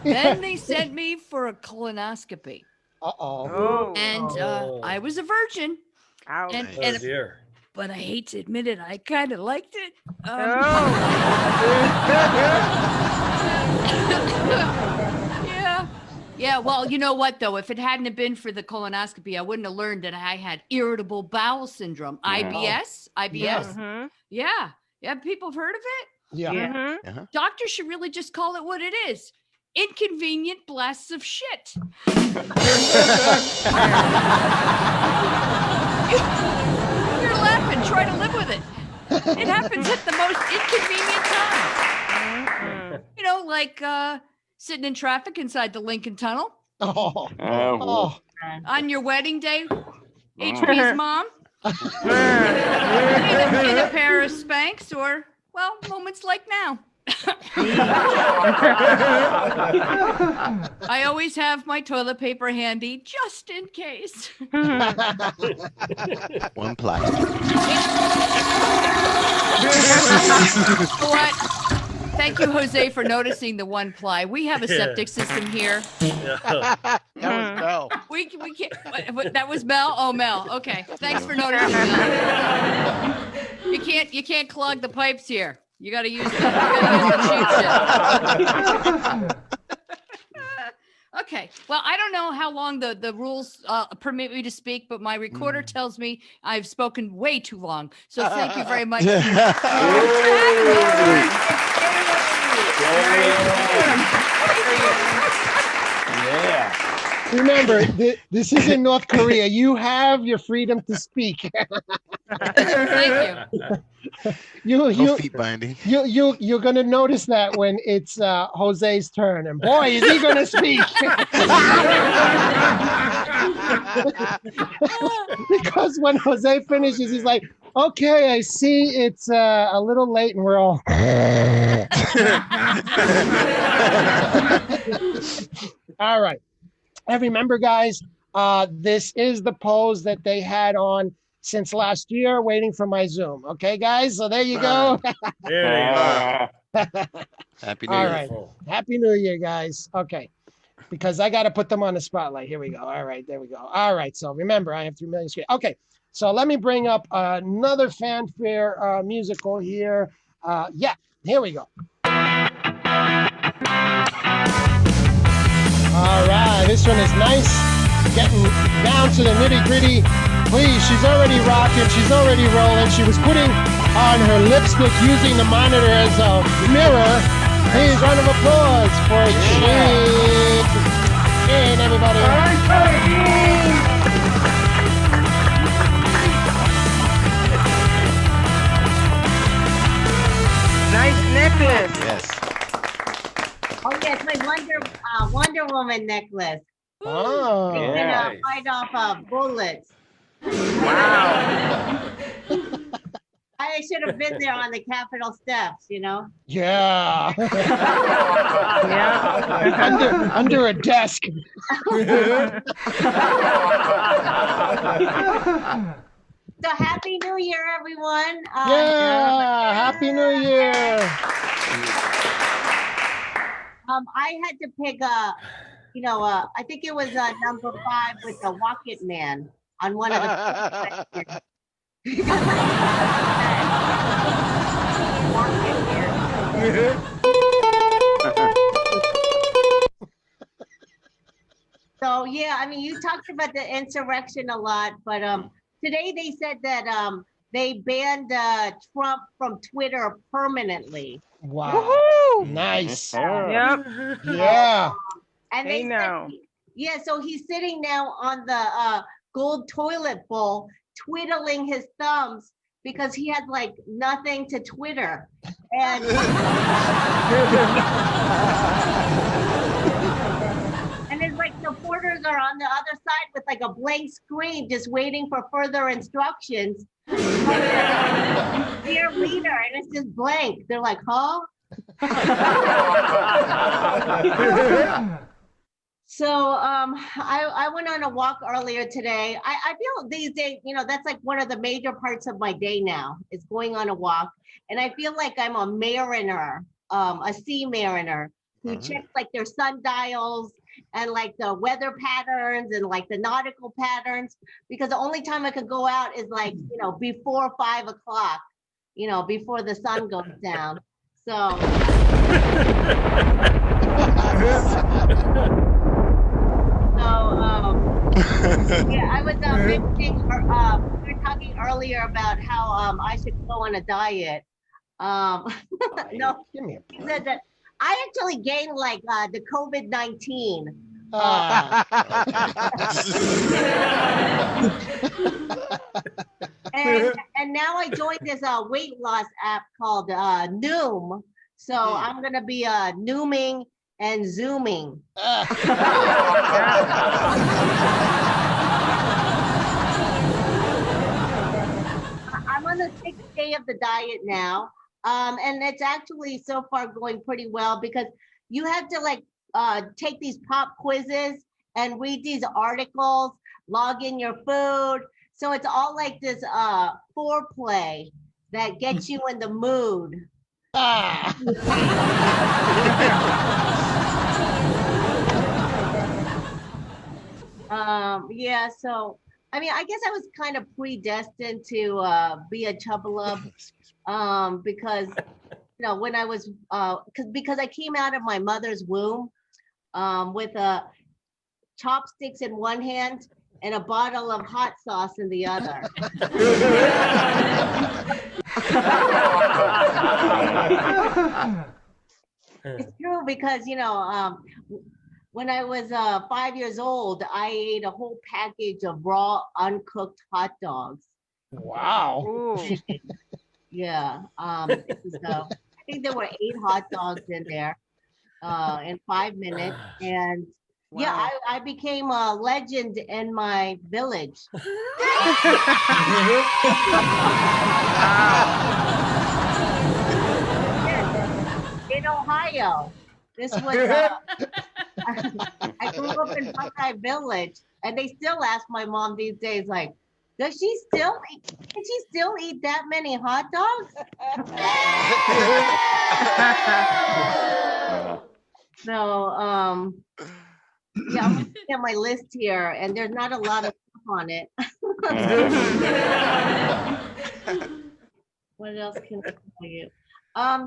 Then they sent me for a colonoscopy. Uh-oh. And I was a virgin. Ouch. And dear. But I hate to admit it, I kind of liked it. Yeah, well, you know what, though? If it hadn't have been for the colonoscopy, I wouldn't have learned that I had irritable bowel syndrome, IBS. Mm-hmm. Yeah, people have heard of it? Yeah. Mm-hmm. Doctors should really just call it what it is. Inconvenient blasts of shit. You're laughing. Try to live with it. It happens at the most inconvenient time. You know, like sitting in traffic inside the Lincoln Tunnel. On your wedding day, HP's mom. in a pair of Spanx, or, well, moments like now. I always have my toilet paper handy just in case. One plastic. What? Thank you, Jose, for noticing the 1-ply. We have a septic system here. That was Mel. We can't. That was Mel. Oh, Mel. Okay. Thanks for noticing, Mel. You can't clog the pipes here. You got to use the cheap shit. Okay. Well, I don't know how long the rules permit me to speak, but my recorder tells me I've spoken way too long. So thank you very much. Yeah. Remember, this is in North Korea. You have your freedom to speak. Thank you. No feet binding. You're gonna notice that when it's Jose's turn, and boy, is he gonna speak! Because when Jose finishes, he's like, "Okay, I see it's a little late," and we're all. All right. And remember, guys, this is the pose that they had on since last year, waiting for my Zoom. Okay, guys? So there you go. There you go. Happy New All Year. right. Happy New Year, guys. Okay. Because I got to put them on the spotlight. Here we go. All right. There we go. All right. So remember, I have 3 million screens. Okay. So let me bring up another fanfare musical here. Yeah. Here we go. All right, this one is nice. Getting down to the nitty-gritty. Please, she's already rocking. She's already rolling. She was putting on her lipstick using the monitor as a mirror. Please, round of applause for Jinx. this? Yes. Oh yes, my Wonder Woman necklace. Oh. It can Nice. fight off bullets. Wow. I should have been there on the Capitol steps, you know. Yeah. Yeah. under a desk. So happy New Year, everyone. Yeah. Happy New Year. I had to pick I think it was number 5 with the Rocket Man on one of the. So yeah, I mean, you talked about the insurrection a lot, but today they said that they banned Trump from Twitter permanently. Wow. Woohoo! Nice. Yep. Yeah. And They they know. said, yeah, so he's sitting now on the gold toilet bowl, twiddling his thumbs because he has like nothing to Twitter. And and it's like supporters are on the other side with like a blank screen, just waiting for further instructions. Dear leader, and it's just blank. They're like, huh? So I went on a walk earlier today. I feel these days, that's like one of the major parts of my day now is going on a walk. And I feel like I'm a mariner, a sea mariner who checks like their sundials and like the weather patterns and like the nautical patterns, because the only time I could go out is like, before 5 o'clock, before the sun goes down. So. Yeah, I was mentioning, we were talking earlier about how I should go on a diet. No, he said that I actually gained like the COVID-19. And now I joined this weight loss app called Noom. So I'm gonna be Nooming and Zooming. I'm on the 6th day of the diet now. And it's actually so far going pretty well because you have to like take these pop quizzes and read these articles, log in your food. So it's all like this foreplay that gets you in the mood. Yeah, so I mean, I guess I was kind of predestined to be a chubbalub because when I was because I came out of my mother's womb with chopsticks in one hand and a bottle of hot sauce in the other. It's true because when I was 5 years old, I ate a whole package of raw, uncooked hot dogs. Wow. Yeah. I think there were 8 hot dogs in there in 5 minutes. And yeah, I became a legend in my village. In Ohio. This was, I grew up in Buckeye Village, and they still ask my mom these days, like, can she still eat that many hot dogs? So, yeah, I'm looking at my list here, and there's not a lot of stuff on it. What else can I tell you?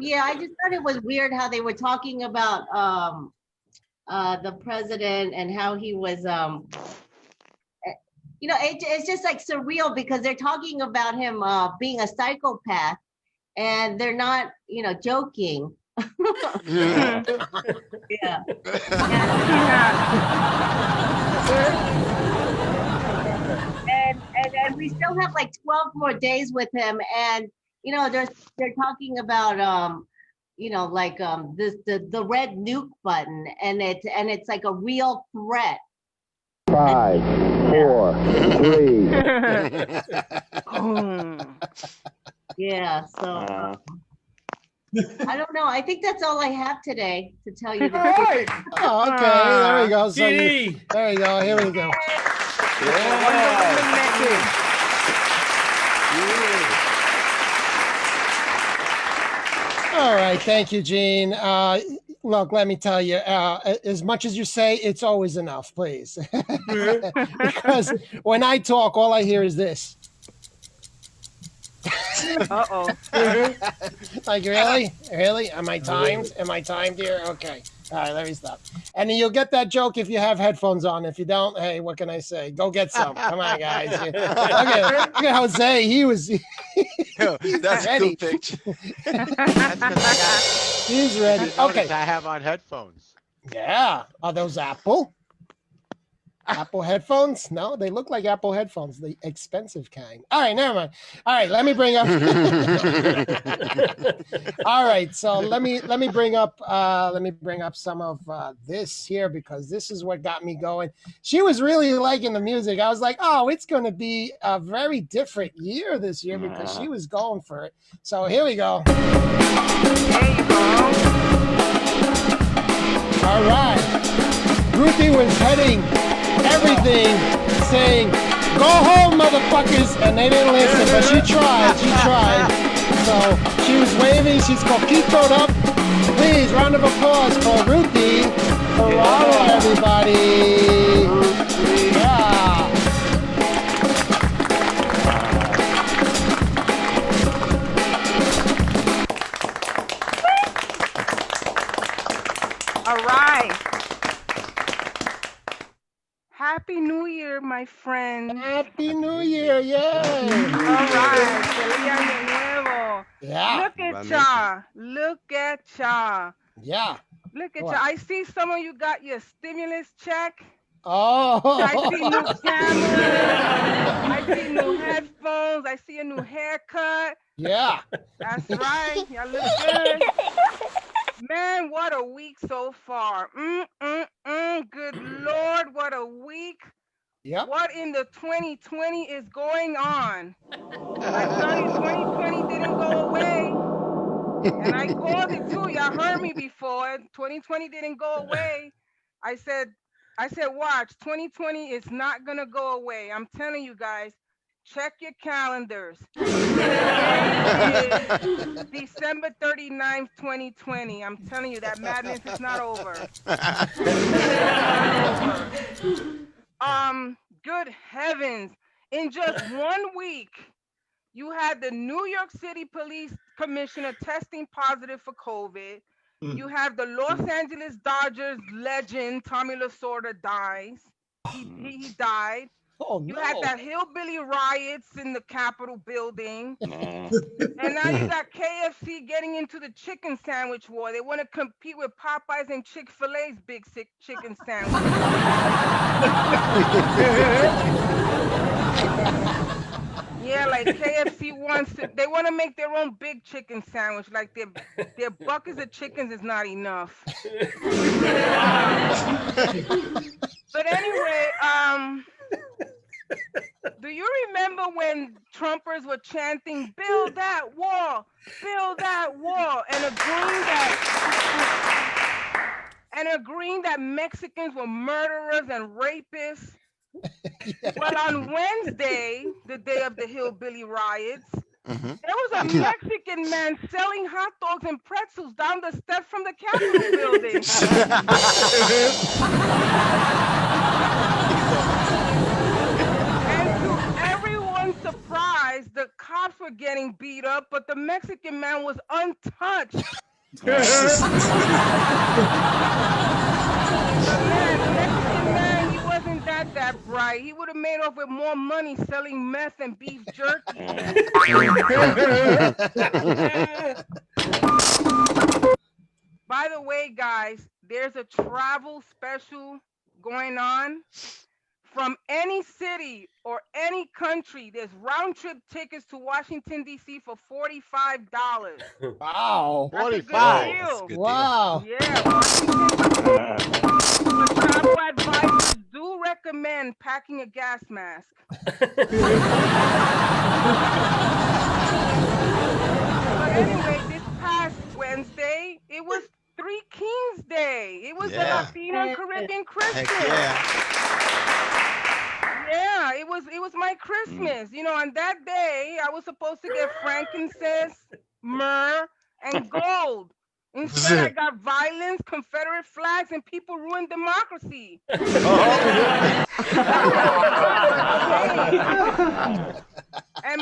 Yeah, I just thought it was weird how they were talking about the president and how he was, it's just like surreal because they're talking about him being a psychopath, and they're not, joking. Yeah. And we still have like 12 more days with him, and they're talking about like the red nuke button, and it's like a real threat. 5, 4, 3. Yeah, so I don't know. I think that's all I have today to tell you. The truth. Oh, okay, there we go. So there you go. Here we go. All right, thank you, Gene. Look, let me tell you, as much as you say, it's always enough, please. Because when I talk, all I hear is this. Uh-oh. Like, really? Really? Am I timed? Am I timed here? Okay. All right, let me stop. And you'll get that joke if you have headphones on. If you don't, hey, what can I say? Go get some. Come on, guys. Look at Jose. He was That's a ready. cool picture. That's because He's ready. Okay. I have on headphones. Yeah. Are those Apple? Apple headphones? No, they look like Apple headphones, the expensive kind. All right, never mind. All right, let me bring up. All right, so let me bring up some of this here, because this is what got me going. She was really liking the music. I was like, oh, it's going to be a very different year this year, because she was going for it. So here we go. All right, Ruthie was heading everything, saying, go home, motherfuckers, and they didn't listen, but she tried. So she was waving, she's coquitoed up. Please, round of applause for Ruthie. Bravo, everybody. Yeah. All right. Happy New Year, my friend. Happy New Year, yay. All right. Feliz Año Nuevo. Yeah. Look at y'all. Look at y'all. Yeah. Look at y'all. I see some of you got your stimulus check. Oh. I see new cameras. I see new headphones. I see a new haircut. Yeah. That's right. Y'all look good. Man, what a week so far. Good Lord, what a week. Yep. What in the 2020 is going on? I tell you, 2020 didn't go away. And I called it too. Y'all heard me before. 2020 didn't go away. I said, watch, 2020 is not going to go away. I'm telling you guys, check your calendars. December 39th, 2020. I'm telling you, that madness is not over. Good heavens. In just 1 week, you had the New York City Police Commissioner testing positive for COVID. You have the Los Angeles Dodgers legend, Tommy Lasorda dies. He died. Oh, no. You had that hillbilly riots in the Capitol building. And now you got KFC getting into the chicken sandwich war. They want to compete with Popeyes and Chick-fil-A's big chicken sandwich. Yeah, like KFC they want to make their own big chicken sandwich. Like their buckets of chickens is not enough. But anyway, do you remember when Trumpers were chanting, build that wall, and agreeing that Mexicans were murderers and rapists? Well, on Wednesday, the day of the hillbilly riots, there was a Mexican man selling hot dogs and pretzels down the steps from the Capitol building. And to everyone's surprise, the cops were getting beat up, but the Mexican man was untouched. The Mexican man, he wasn't that bright. He would have made off with more money selling meth and beef jerky. By the way, guys, there's a travel special going on from any city or any country, there's round trip tickets to Washington, D.C. for $45. Wow. That's a good 45. deal. Wow. Yeah, Washington. But travel advisors do recommend packing a gas mask. But anyway, this past Wednesday, it was Three Kings Day. It was the Latino and Caribbean Christmas. Heck yeah. Yeah, it was my Christmas. You know, on that day, I was supposed to get frankincense, myrrh, and gold. Instead, I got violence, Confederate flags, and people ruined democracy. And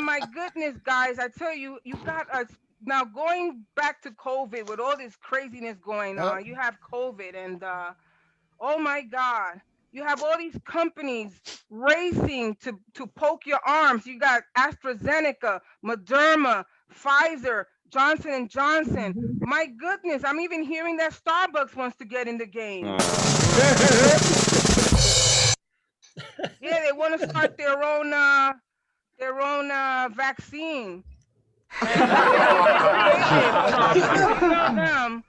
my goodness, guys, I tell you, you got us now going back to COVID with all this craziness going on. You have COVID, and oh my God. You have all these companies racing to poke your arms. You got AstraZeneca, Moderna, Pfizer, Johnson & Johnson. My goodness, I'm even hearing that Starbucks wants to get in the game. Yeah, they want to start their own vaccine. And you know them.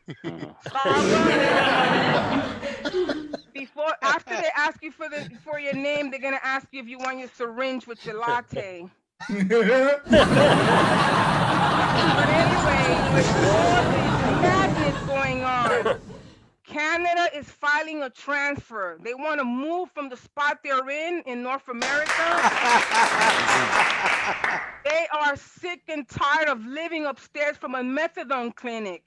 After they ask you for your name, they're gonna ask you if you want your syringe with your latte. But anyway, with all this madness going on, Canada is filing a transfer. They want to move from the spot they're in North America. They are sick and tired of living upstairs from a methadone clinic.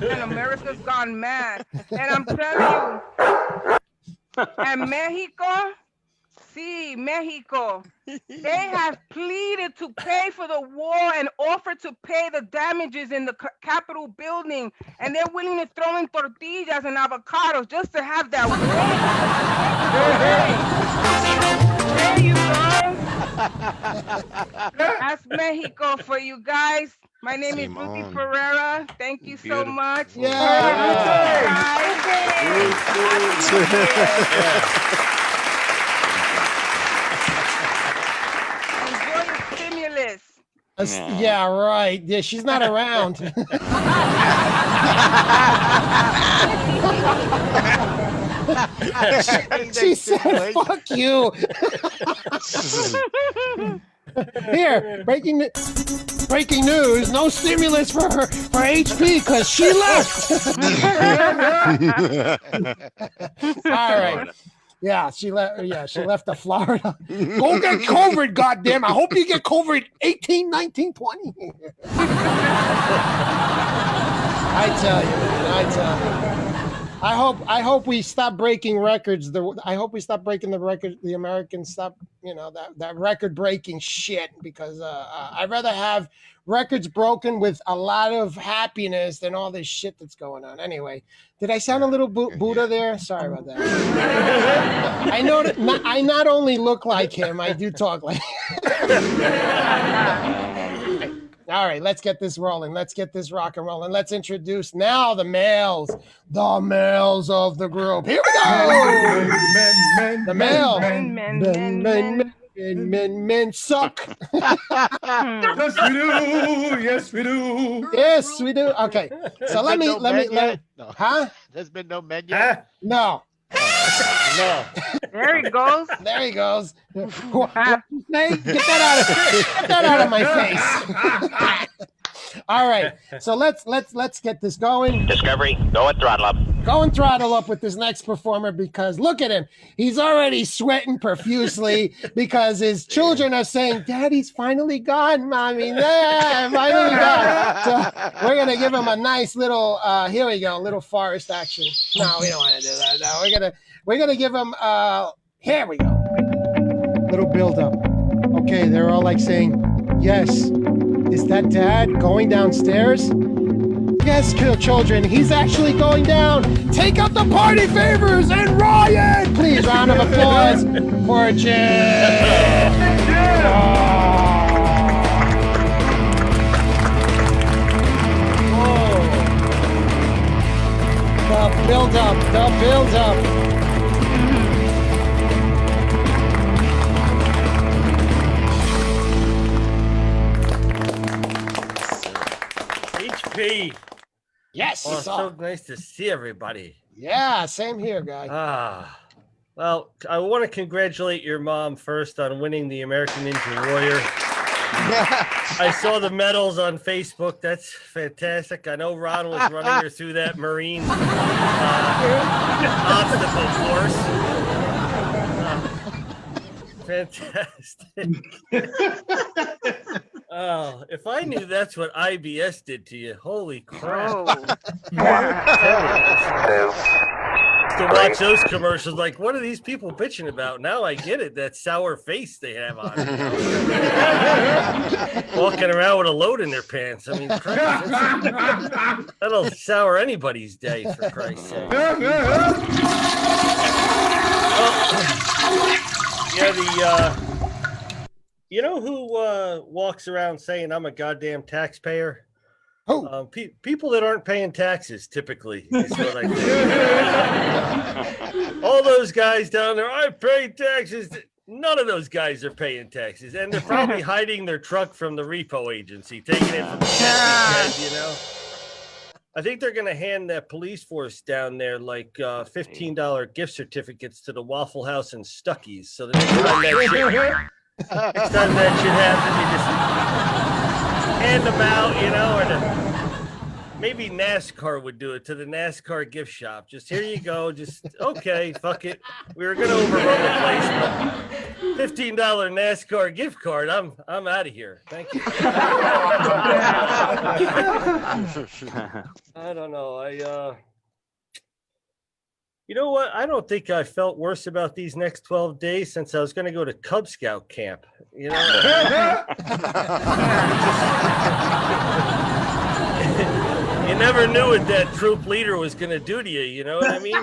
And America's gone mad. And I'm telling you, and Mexico, Mexico, they have pleaded to pay for the war and offered to pay the damages in the Capitol building. And they're willing to throw in tortillas and avocados just to have that war. There you go. That's Mexico for you guys. My name is Ruthie Ferreira. Thank you so much. Enjoy your stimulus. Yeah, right. Yeah, she's not around. She said, fuck you. Here, breaking news, no stimulus for HP because she left. All right. Yeah, she left. Yeah, she left to Florida. Go get COVID, goddamn! I hope you get COVID 18, 19, 20. I tell you, man. I tell you. I hope we stop breaking records. I hope we stop breaking the record. The Americans stop, that record breaking shit, because I'd rather have records broken with a lot of happiness than all this shit that's going on. Anyway, did I sound a little Buddha there? Sorry about that. I know that I not only look like him, I do talk like him. All right, let's get this rolling. Let's get this rock and rolling. Let's introduce now the males of the group. Here we go. The male. Men suck. Yes, we do. Yes, we do. Yes, we do. Okay, so let me. Huh? There's been no men yet. No. No. There he goes. There he goes. Get that out of my face. All right. So let's get this going. Discovery, go and throttle up. Go and throttle up with this next performer, because look at him. He's already sweating profusely because his children are saying, Daddy's finally gone, Mommy. Finally gone. So we're going to give him a nice little, here we go, little forest action. No, we don't want to do that. No, we're gonna give him, here we go. Little build up. Okay, they're all like saying, yes. Is that Dad going downstairs? Yes, children, he's actually going down. Take out the party favors and riot! Please, round of applause for Jim. build up. The build up. HP. Yes. Oh, so nice to see everybody. Yeah, same here, guy. Well, I want to congratulate your mom first on winning the American Ninja Warrior. I saw the medals on Facebook. That's fantastic. I know Ron was running her through that Marine obstacle course. Fantastic. Oh, if I knew that's what IBS did to you, holy crap. To watch those commercials, like, what are these people bitching about? Now I get it. That sour face they have on. Walking around with a load in their pants. I mean, Christ, that'll sour anybody's day, for Christ's sake. You know who walks around saying I'm a goddamn taxpayer? Oh, people that aren't paying taxes, typically, is what I think. All those guys down there, I pay taxes. None of those guys are paying taxes, and they're probably hiding their truck from the repo agency, taking it from the shed, you know. I think they're going to hand that police force down there like $15 gift certificates to the Waffle House and Stuckey's. So the next time that shit happens, you just hand them out, you know, or maybe NASCAR would do it to the NASCAR gift shop. Just here you go. Just okay, fuck it. We were gonna overrun the place, but $15 NASCAR gift card. I'm out of here. Thank you. I don't know. You know what? I don't think I felt worse about these next 12 days since I was going to go to Cub Scout camp. You know, you never knew what that troop leader was going to do to you. You know what I mean?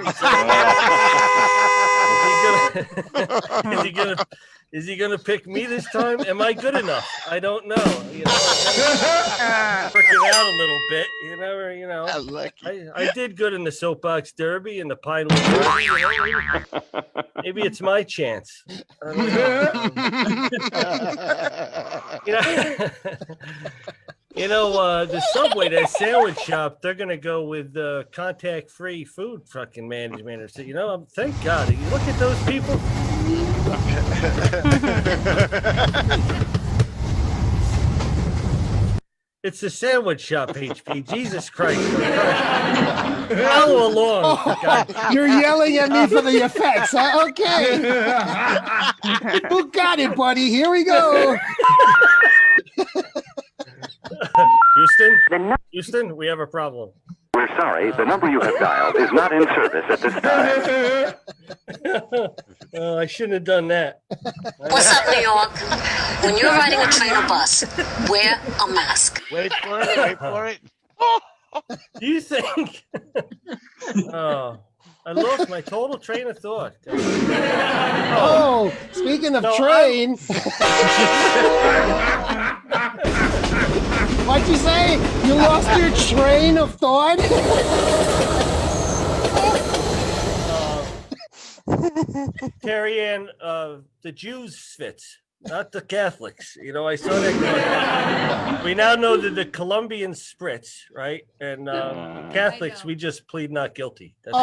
Is he gonna pick me this time? Am I good enough? I don't know. You know, working out a little bit. You know. I did good in the soapbox derby and the Pinewood derby. You know? Maybe it's my chance. I don't know. The Subway, that sandwich shop, they're gonna go with contact-free food fucking management. So, thank God. You look at those people. It's the sandwich shop, HP. Jesus Christ. Follow along. Oh, you're yelling at me for the effects, huh? Okay. Who got it, buddy? Here we go. Houston, we have a problem. We're sorry, the number you have dialed is not in service at this time. I shouldn't have done that. What's up, New York? When you're riding a train or bus, wear a mask. Wait for it, wait for it. Do you think? Oh, I lost my total train of thought. Oh, speaking of train. What'd you say? You lost your train of thought? Terry Ann, the Jews fits, not the Catholics. I saw that. We now know that the Colombian spritz, right? And Catholics, we just plead not guilty. That's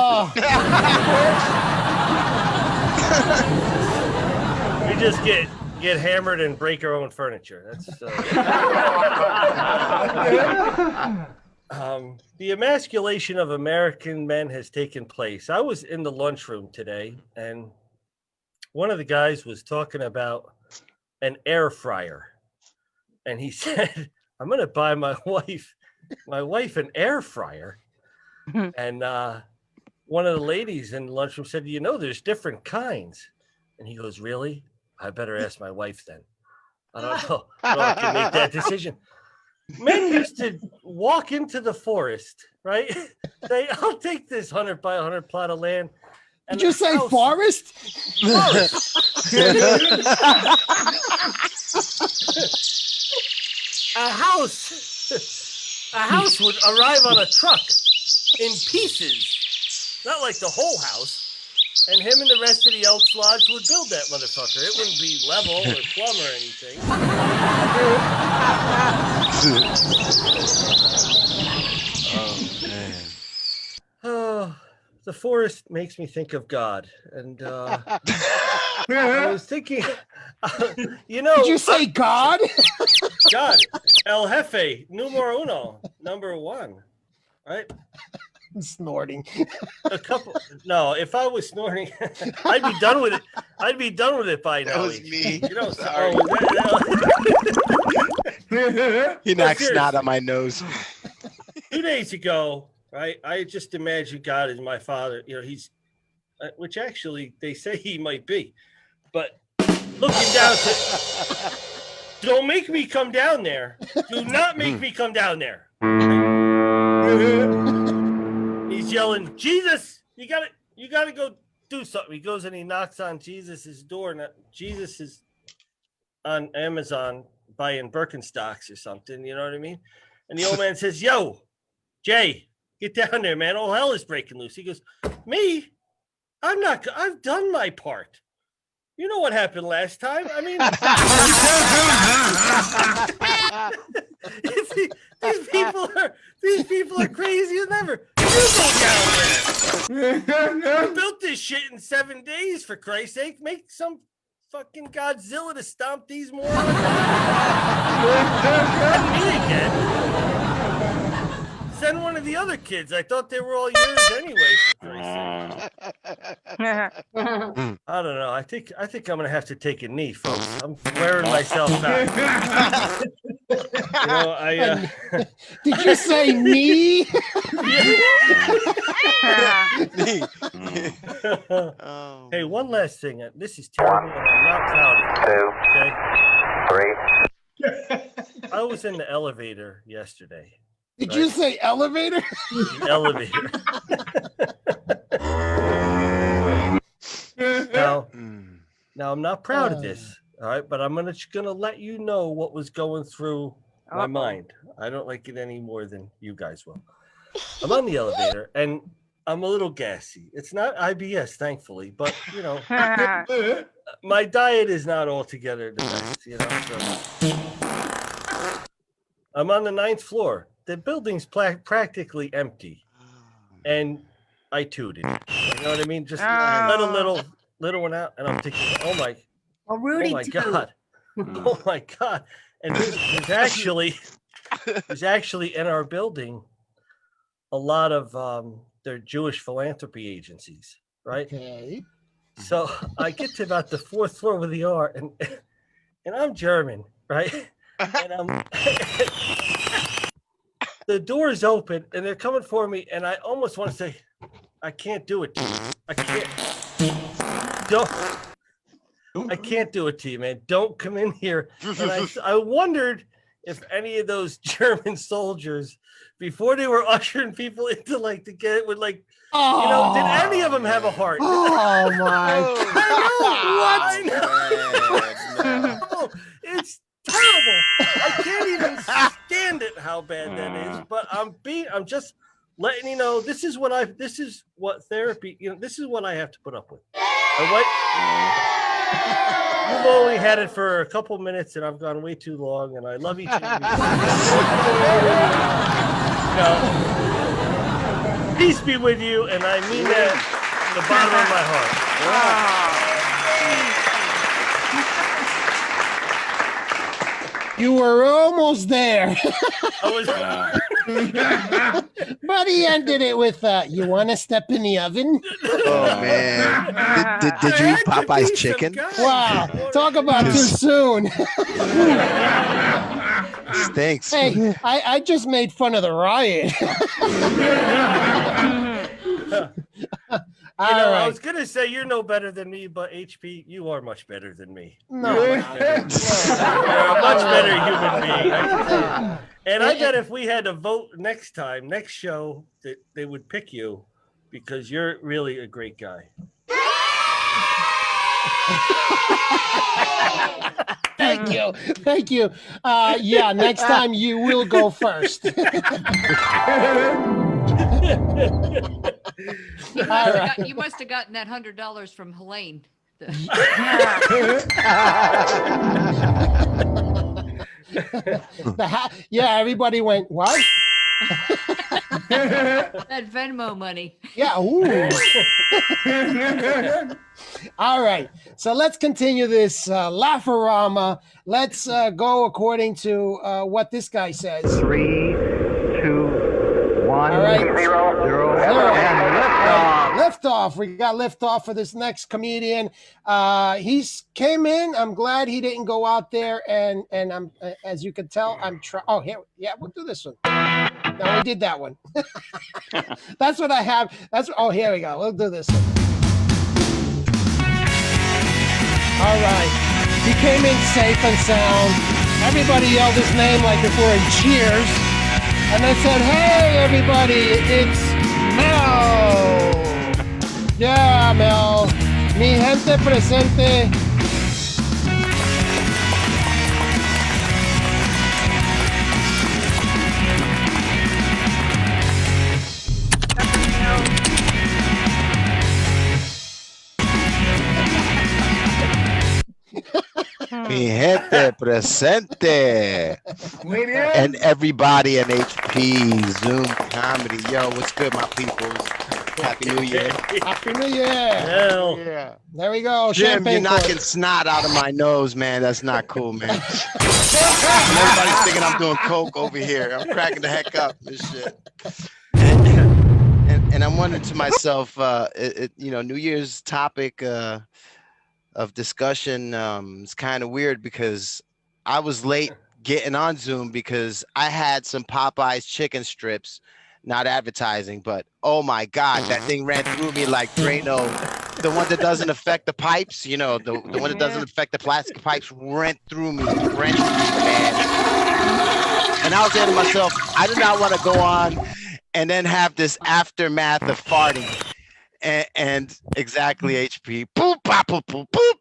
we just get hammered and break our own furniture. That's the emasculation of American men has taken place. I was in the lunchroom today, and one of the guys was talking about an air fryer, and he said, "I'm going to buy my wife an air fryer." And one of the ladies in the lunchroom said, "There's different kinds." And he goes, "Really? I better ask my wife then. I don't know. I can make that decision." Men used to walk into the forest, right? Say, "I'll take this 100 by 100 plot of land." Did you say forest? A house would arrive on a truck in pieces. not like the whole house. And him and the rest of the Elks Lodge would build that motherfucker. It wouldn't be level or plumb or anything. Oh, man. Oh, the forest makes me think of God. And I was thinking, you know. Did you say God? God, El Jefe, numero uno, number one, right? Snorting. No, if I was snorting, I'd be done with it. I'd be done with it by now. That was me. You know, Sorry. He No, knocks seriously. snot on my nose. 2 days ago, right? I just imagined God as my father. You know, he's, which actually they say he might be, but looking down to, don't make me come down there. Do not make me come down there. He's yelling, Jesus, you gotta go do something. He goes and he knocks on Jesus's door. And Jesus is on Amazon buying Birkenstocks or something. You know what I mean? And the old man says, yo, Jay, get down there, man. All hell is breaking loose. He goes, me? I've done my part. You know what happened last time. I mean, these people are crazy as ever. You go down there. You built this shit in 7 days, for Christ's sake. Make some fucking Godzilla to stomp these morons. Me again. Send one of the other kids. I thought they were all yours anyway. For Christ's sake. I don't know. I think I'm gonna have to take a knee, folks. I'm wearing myself out. You know, Did you say knee? Hey, one last thing. This is terrible, and I'm not proud of it. 2, 3. I was in the elevator yesterday. Did you say elevator? The elevator. Now I'm not proud of this, all right, but I'm gonna let you know what was going through my mind. I don't like it any more than you guys will. I'm on the elevator and I'm a little gassy. It's not IBS, thankfully, but you know, my diet is not altogether the best, you know. So. I'm on the 9th floor. The building's practically empty, and I tooted. You know what I mean? Just let a little one out, and I'm thinking, oh my God, oh my God! And there's actually in our building a lot of they're Jewish philanthropy agencies, right? Okay. So I get to about the 4th floor with the R, and I'm German, right? And the door is open and they're coming for me, and I almost want to say, I can't do it to you. I can't do it to you, man. Don't come in here. And I wondered if any of those German soldiers, before they were ushering people into like to get it, would like, you know, did any of them have a heart? Oh my! I know. What? It's terrible. I can't even stand it how bad that is. But I'm just letting you know, this is what therapy, you know, this is what I have to put up with. You've only had it for a couple minutes and I've gone way too long, and I love each of you. Peace be with you, and I mean that from the bottom of my heart. You were almost there. But he ended it with, you want to step in the oven? Oh, man. Did you eat Popeye's chicken? Wow. Talk about too soon. Stinks. Hey, I just made fun of the riot. I was gonna say you're no better than me, but HP, you are much better than me. No, you're a much better human being. And I bet if we had to vote next show, that they would pick you because you're really a great guy. Thank you. Yeah, next time you will go first. You must have gotten that $100 from Helene. Yeah, everybody went, what? That Venmo money. Yeah. Ooh. All right. So let's continue this laugh-a-rama. Let's go according to what this guy says. 3, 2, 1, All right. 0, And liftoff. Liftoff. We got liftoff for this next comedian. He's came in. I'm glad he didn't go out there and I'm as you can tell, I'm trying. Oh, here. Yeah, we'll do this one. No, we did that one. That's what I have. Here we go. We'll do this one. All right. He came in safe and sound. Everybody yelled his name like if we're in Cheers. And they said, hey, everybody, it's Mel. Yeah, Mel. Mi gente presente. Mi gente presente. And everybody in HP Zoom comedy. Yo, what's good, my people? Happy New Year. Happy New Year. Hell. Yeah. There we go. Jim, Champagne you're knocking cork. snot out of my nose, man. That's not cool, man. Everybody's thinking I'm doing coke over here. I'm cracking the heck up and shit. And I'm wondering to myself, New Year's topic of discussion is kind of weird because I was late getting on Zoom because I had some Popeye's chicken strips, not advertising, but oh my God, that thing ran through me like Drano. The one that doesn't affect the pipes, the one that doesn't affect the plastic pipes went through me, wrenched me, man. And I was saying to myself, I do not want to go on and then have this aftermath of farting. And exactly, HP. Boop, bop, boop, boop, boop.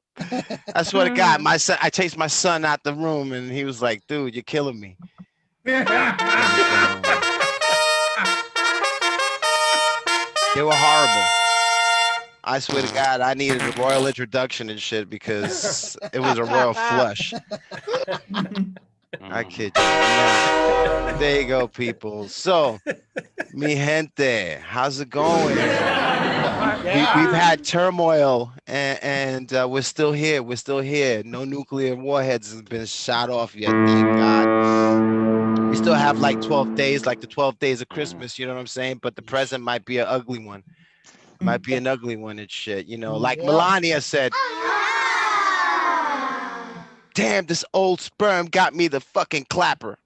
I swear to God, my son. I chased my son out the room, and he was like, "Dude, you're killing me." They were horrible. I swear to God, I needed a royal introduction and shit because it was a royal flush. I kid you not. There you go, people. So, mi gente, how's it going? We've had turmoil, and we're still here. We're still here. No nuclear warheads have been shot off yet, thank God. We still have like 12 days, like the 12 days of Christmas, you know what I'm saying? But the present might be an ugly one. Might be an ugly one and shit, like Melania said. Damn, this old sperm got me the fucking clapper.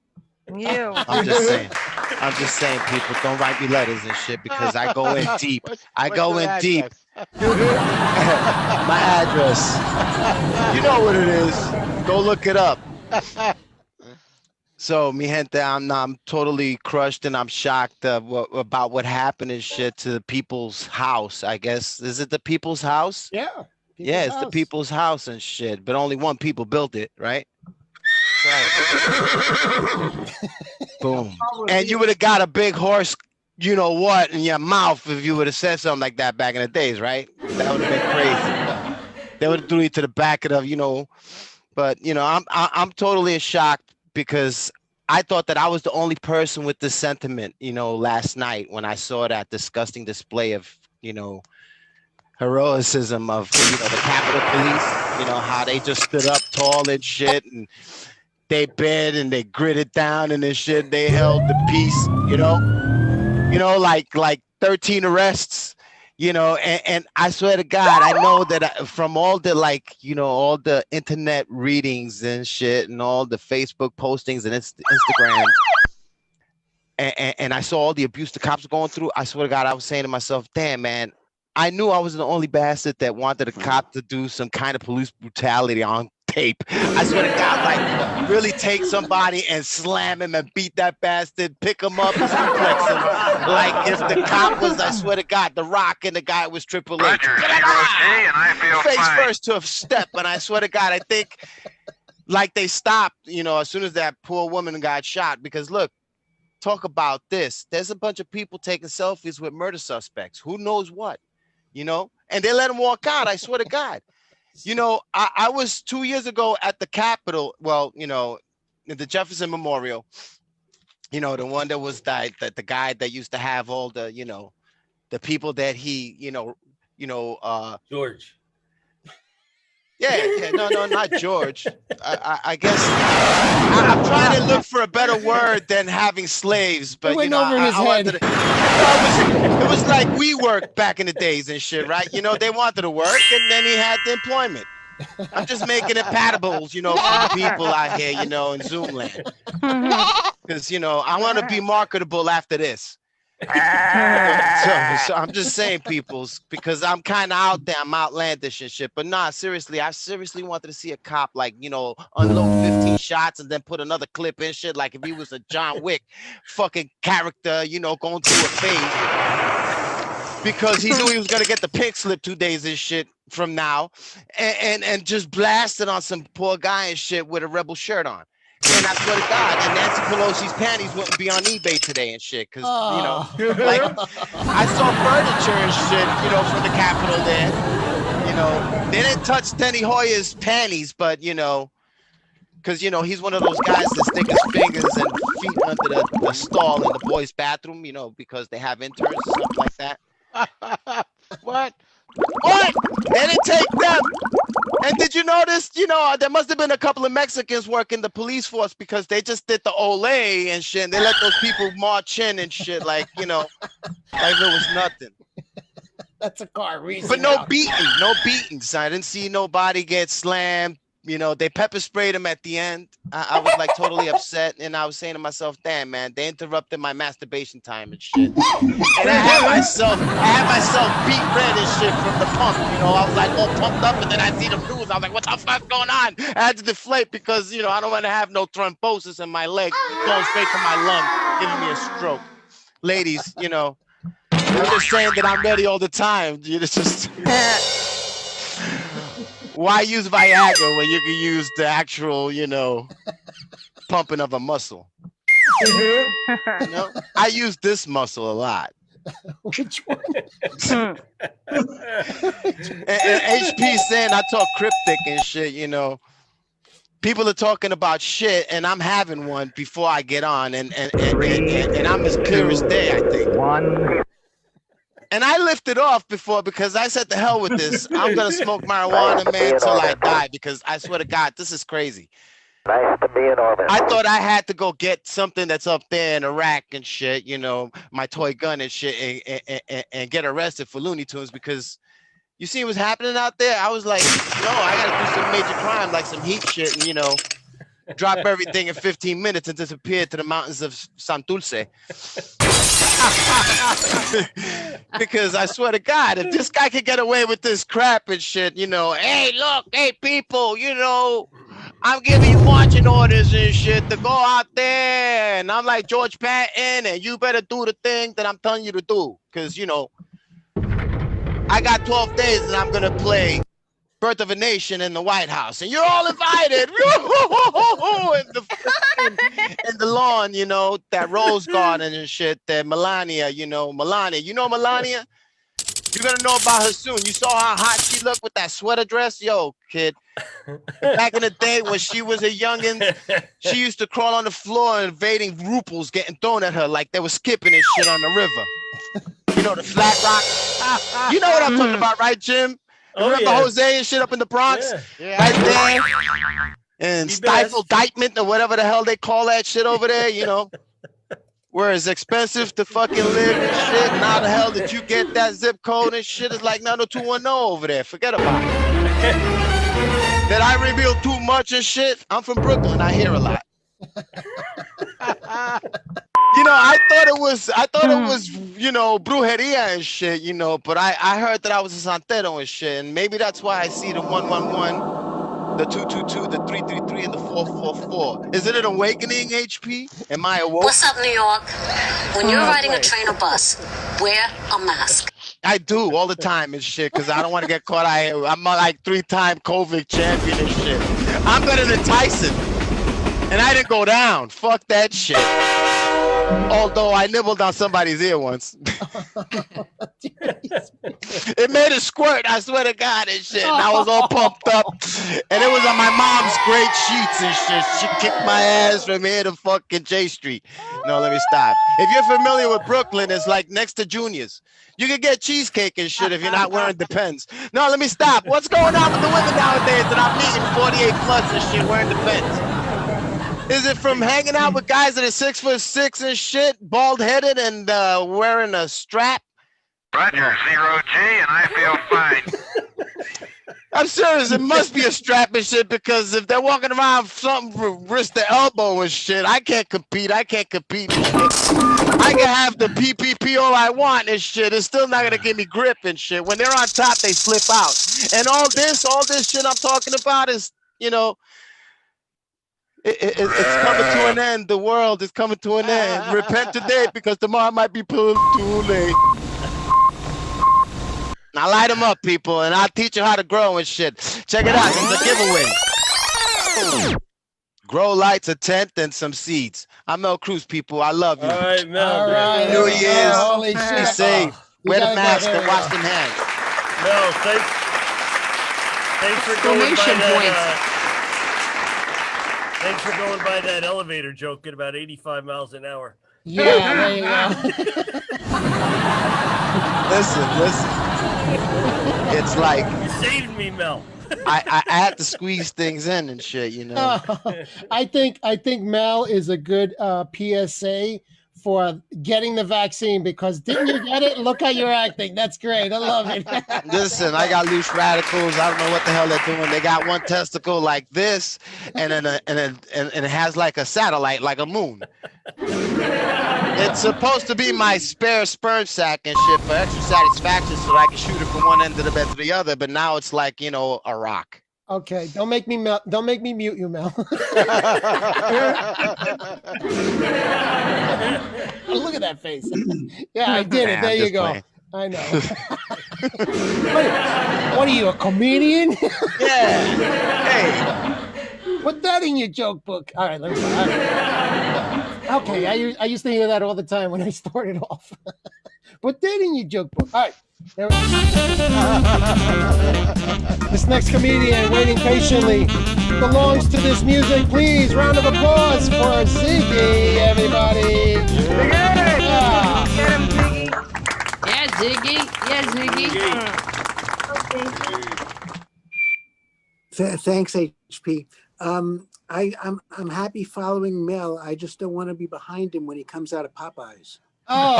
You. I'm just saying, people, don't write me letters and shit because I go in deep. I go in deep. My address. You know what it is. Go look it up. So, mi gente, I'm totally crushed and I'm shocked about what happened and shit to the people's house, I guess. Is it the people's house? Yeah. Yeah, it's the people's house and shit, but only one people built it, right? Right. Boom. And you would have got a big horse, you know what, in your mouth if you would have said something like that back in the days, right? That would have been crazy. They would have threw you to the back of the, But I'm totally in shock because I thought that I was the only person with this sentiment, last night when I saw that disgusting display of, heroism of the Capitol Police, how they just stood up tall and shit, and they bid and they gritted down and this shit. They held the peace, like 13 arrests, and I swear to God, I know that from all the all the internet readings and shit and all the Facebook postings and Instagram. And I saw all the abuse the cops were going through. I swear to God, I was saying to myself, damn, man, I knew I was the only bastard that wanted a cop to do some kind of police brutality on tape. I swear to God, really take somebody and slam him and beat that bastard, pick him up, and suplex him. Like if the cop was, I swear to God, The Rock and the guy was Triple H. Roger, 0G, and I feel face fine. first to a step, and I swear to God, I think they stopped, as soon as that poor woman got shot. Because look, talk about this. There's a bunch of people taking selfies with murder suspects. Who knows what, you know? And they let them walk out. I swear to God. You know, I was 2 years ago at the Capitol. Well, you know, the Jefferson Memorial. You know, the one that was the guy that used to have all the, you know, the people that he, George. Yeah, no, not George. I guess I'm trying to look for a better word than having slaves, but went over his head. It was like we worked back in the days and shit, right? You know, they wanted to work, and then he had the employment. I'm just making it patables, you know, for the people out here, you know, in Zoom land. Because, you know, I want to be marketable after this. So I'm just saying, peoples, because I'm kind of out there, I'm outlandish and shit. But nah, seriously, I seriously wanted to see a cop, like, you know, unload 15 shots and then put another clip in shit, like if he was a John Wick fucking character, you know, going through a phase. Because he knew he was gonna get the pink slip 2 days and shit from now, and just blasted on some poor guy and shit with a rebel shirt on. And I swear to God, and Nancy Pelosi's panties wouldn't be on eBay today and shit, because, you know, like, I saw furniture and shit, you know, from the Capitol there. You know, they didn't touch Steny Hoyer's panties, but, you know, because, you know, he's one of those guys that stick his fingers and feet under the stall in the boys' bathroom, you know, because they have interns or something like that. What? They didn't take them. And did you notice, you know, there must have been a couple of Mexicans working the police force because they just did the Olay and shit. And they let those people march in and shit, like, you know, like it was nothing. That's a car reason. But no beatings. I didn't see nobody get slammed. You know, they pepper sprayed him at the end. I was like totally upset, and I was saying to myself, damn, man, they interrupted my masturbation time and shit. And I had myself beat red and shit from the pump. You know, I was like all pumped up, and then I see the news. I was like, what the fuck's going on? I had to deflate because, you know, I don't want to have no thrombosis in my leg going straight to my lung, giving me a stroke. Ladies, you know, I'm just saying that I'm ready all the time. It's just... Why use Viagra when you can use the actual, you know, pumping of a muscle? You know, I use this muscle a lot. Which one? and HP saying I talk cryptic and shit, you know. People are talking about shit, and I'm having one before I get on, and I'm as clear as day, I think. And I lifted off before because I said, the hell with this. I'm going to smoke marijuana, man, till I die, because I swear to God, this is crazy. Nice to be in orbit. I thought I had to go get something that's up there in Iraq and shit, you know, my toy gun and shit, and get arrested for Looney Tunes, because you see what's happening out there? I was like, no, I got to do some major crime, like some heat shit, and, you know, drop everything in 15 minutes and disappear to the mountains of Santurce. Because I swear to God, if this guy could get away with this crap and shit, you know, hey, look, hey, people, you know, I'm giving you marching orders and shit to go out there. And I'm like George Patton, and you better do the thing that I'm telling you to do. Because, you know, I got 12 days and I'm going to play Birth of a Nation in the White House, and you're all invited. in the lawn, you know, that rose garden and shit, that Melania, you know, Melania. You're gonna know about her soon. You saw how hot she looked with that sweater dress? Yo, kid. Back in the day when she was a youngin', she used to crawl on the floor invading ruples getting thrown at her like they were skipping and shit on the river. You know, the flat rock. You know what I'm talking about, right, Jim? Remember Jose and shit up in the Bronx? Yeah. Right there. And Stifle Indictment or whatever the hell they call that shit over there, you know. Where it's expensive to fucking live and shit. And how the hell did you get that zip code and shit? It's like 90210 over there. Forget about it. Did I reveal too much and shit? I'm from Brooklyn. I hear a lot. You know, I thought it was, you know, brujeria and shit, you know, but I heard that I was a santero and shit, and maybe that's why I see the 111, the 222, the 333, and the 444. Is it an awakening, HP? Am I awoke? What's up, New York? When you're riding a train or bus, wear a mask. I do all the time and shit, because I don't want to get caught. I'm like 3-time COVID champion and shit. I'm better than Tyson. And I didn't go down. Fuck that shit. Although I nibbled on somebody's ear once. It made a squirt, I swear to God, and shit. And I was all pumped up. And it was on my mom's great sheets and shit. She kicked my ass from here to fucking J Street. No, let me stop. If you're familiar with Brooklyn, it's like next to Junior's. You can get cheesecake and shit if you're not wearing Depends. No, let me stop. What's going on with the women nowadays that I'm meeting 48 plus and shit wearing Depends? Is it from hanging out with guys that are 6'6" and shit, bald headed and wearing a strap? Roger, 0G, and I feel fine. I'm serious. It must be a strap and shit because if they're walking around something from wrist to elbow and shit, I can't compete. I can have the PPP all I want and shit. It's still not gonna give me grip and shit. When they're on top, they slip out. And all this shit I'm talking about is, you know, it's coming to an end. The world is coming to an end. Repent today because tomorrow might be too late. Now light them up, people, and I'll teach you how to grow and shit. Check it out. It's a giveaway. Grow lights, a tent, and some seeds. I'm Mel Cruz, people. I love you. All right, Mel. All right. New Year's. Holy Be shit. safe. You Wear the gotta go. mask There and we wash go. them hands. Mel, thanks for going by Exclamation that. Thanks for going by that elevator joke at about 85 miles an hour. Yeah, there you go. Listen. It's like You saved me, Mel. I had to squeeze things in and shit, you know. I think Mel is a good PSA for getting the vaccine because didn't you get it? Look how you're acting. That's great. I love it. Listen, I got loose radicals. I don't know what the hell they're doing. They got one testicle like this, and then and it has like a satellite, like a moon. It's supposed to be my spare sperm sack and shit for extra satisfaction, so that I can shoot it from one end of the bed to the other. But now it's like, you know, a rock. Okay, don't make me mute you, Mel. Oh, look at that face. Yeah, I did it. Nah, There I'm you just go. playing. I know. What are you, a comedian? Yeah. Hey. Put that in your joke book. All right, let me go. All right. Okay, I used to hear that all the time when I started off. Put that in your joke book. All right. There we go. This next comedian waiting patiently belongs to this music. Please, round of applause for Ziggy, everybody. Ziggy! Yeah. Get him, Ziggy. Yeah, Ziggy. Yeah, Ziggy. Thanks, HP. I'm happy following Mel. I just don't want to be behind him when he comes out of Popeyes. Oh,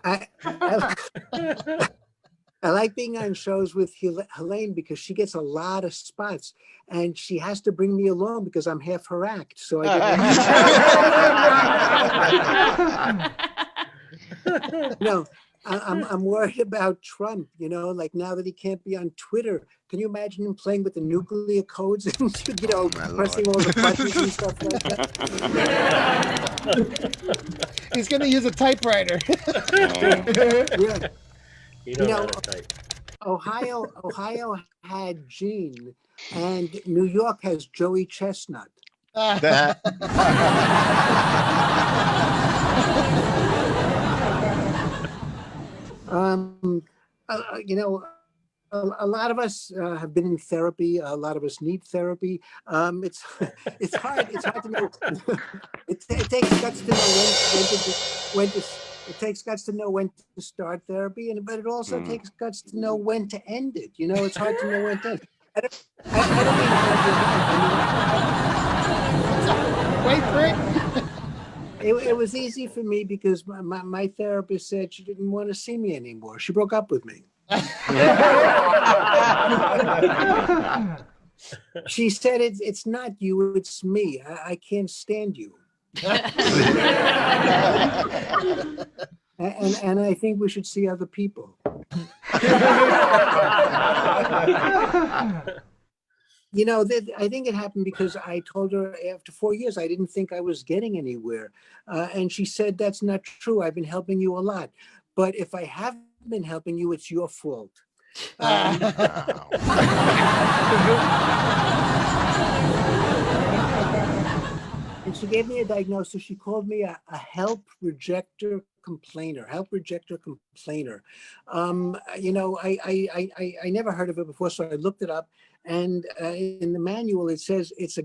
I like being on shows with Helene because she gets a lot of spots, and she has to bring me along because I'm half her act. So I get. No. I'm worried about Trump, you know, like now that he can't be on Twitter. Can you imagine him playing with the nuclear codes and, you know, pressing all the buttons and stuff like that? He's going to use a typewriter. Yeah. You know, Ohio had Gene, and New York has Joey Chestnut. You know, a lot of us have been in therapy. A lot of us need therapy. It's hard. It's hard to know. It takes guts to know it takes guts to know when to start therapy, but it also takes guts to know when to end it. You know, it's hard to know when to end. I don't mean wait for it. It was easy for me because my therapist said she didn't want to see me anymore. She broke up with me. She said, it's not you, it's me. I can't stand you. And I think we should see other people. You know, I think it happened because I told her after 4 years, I didn't think I was getting anywhere. And she said, that's not true. I've been helping you a lot. But if I have been helping you, it's your fault. And she gave me a diagnosis. She called me a help rejecter complainer. You know, I never heard of it before, so I looked it up. And in the manual, it says it's a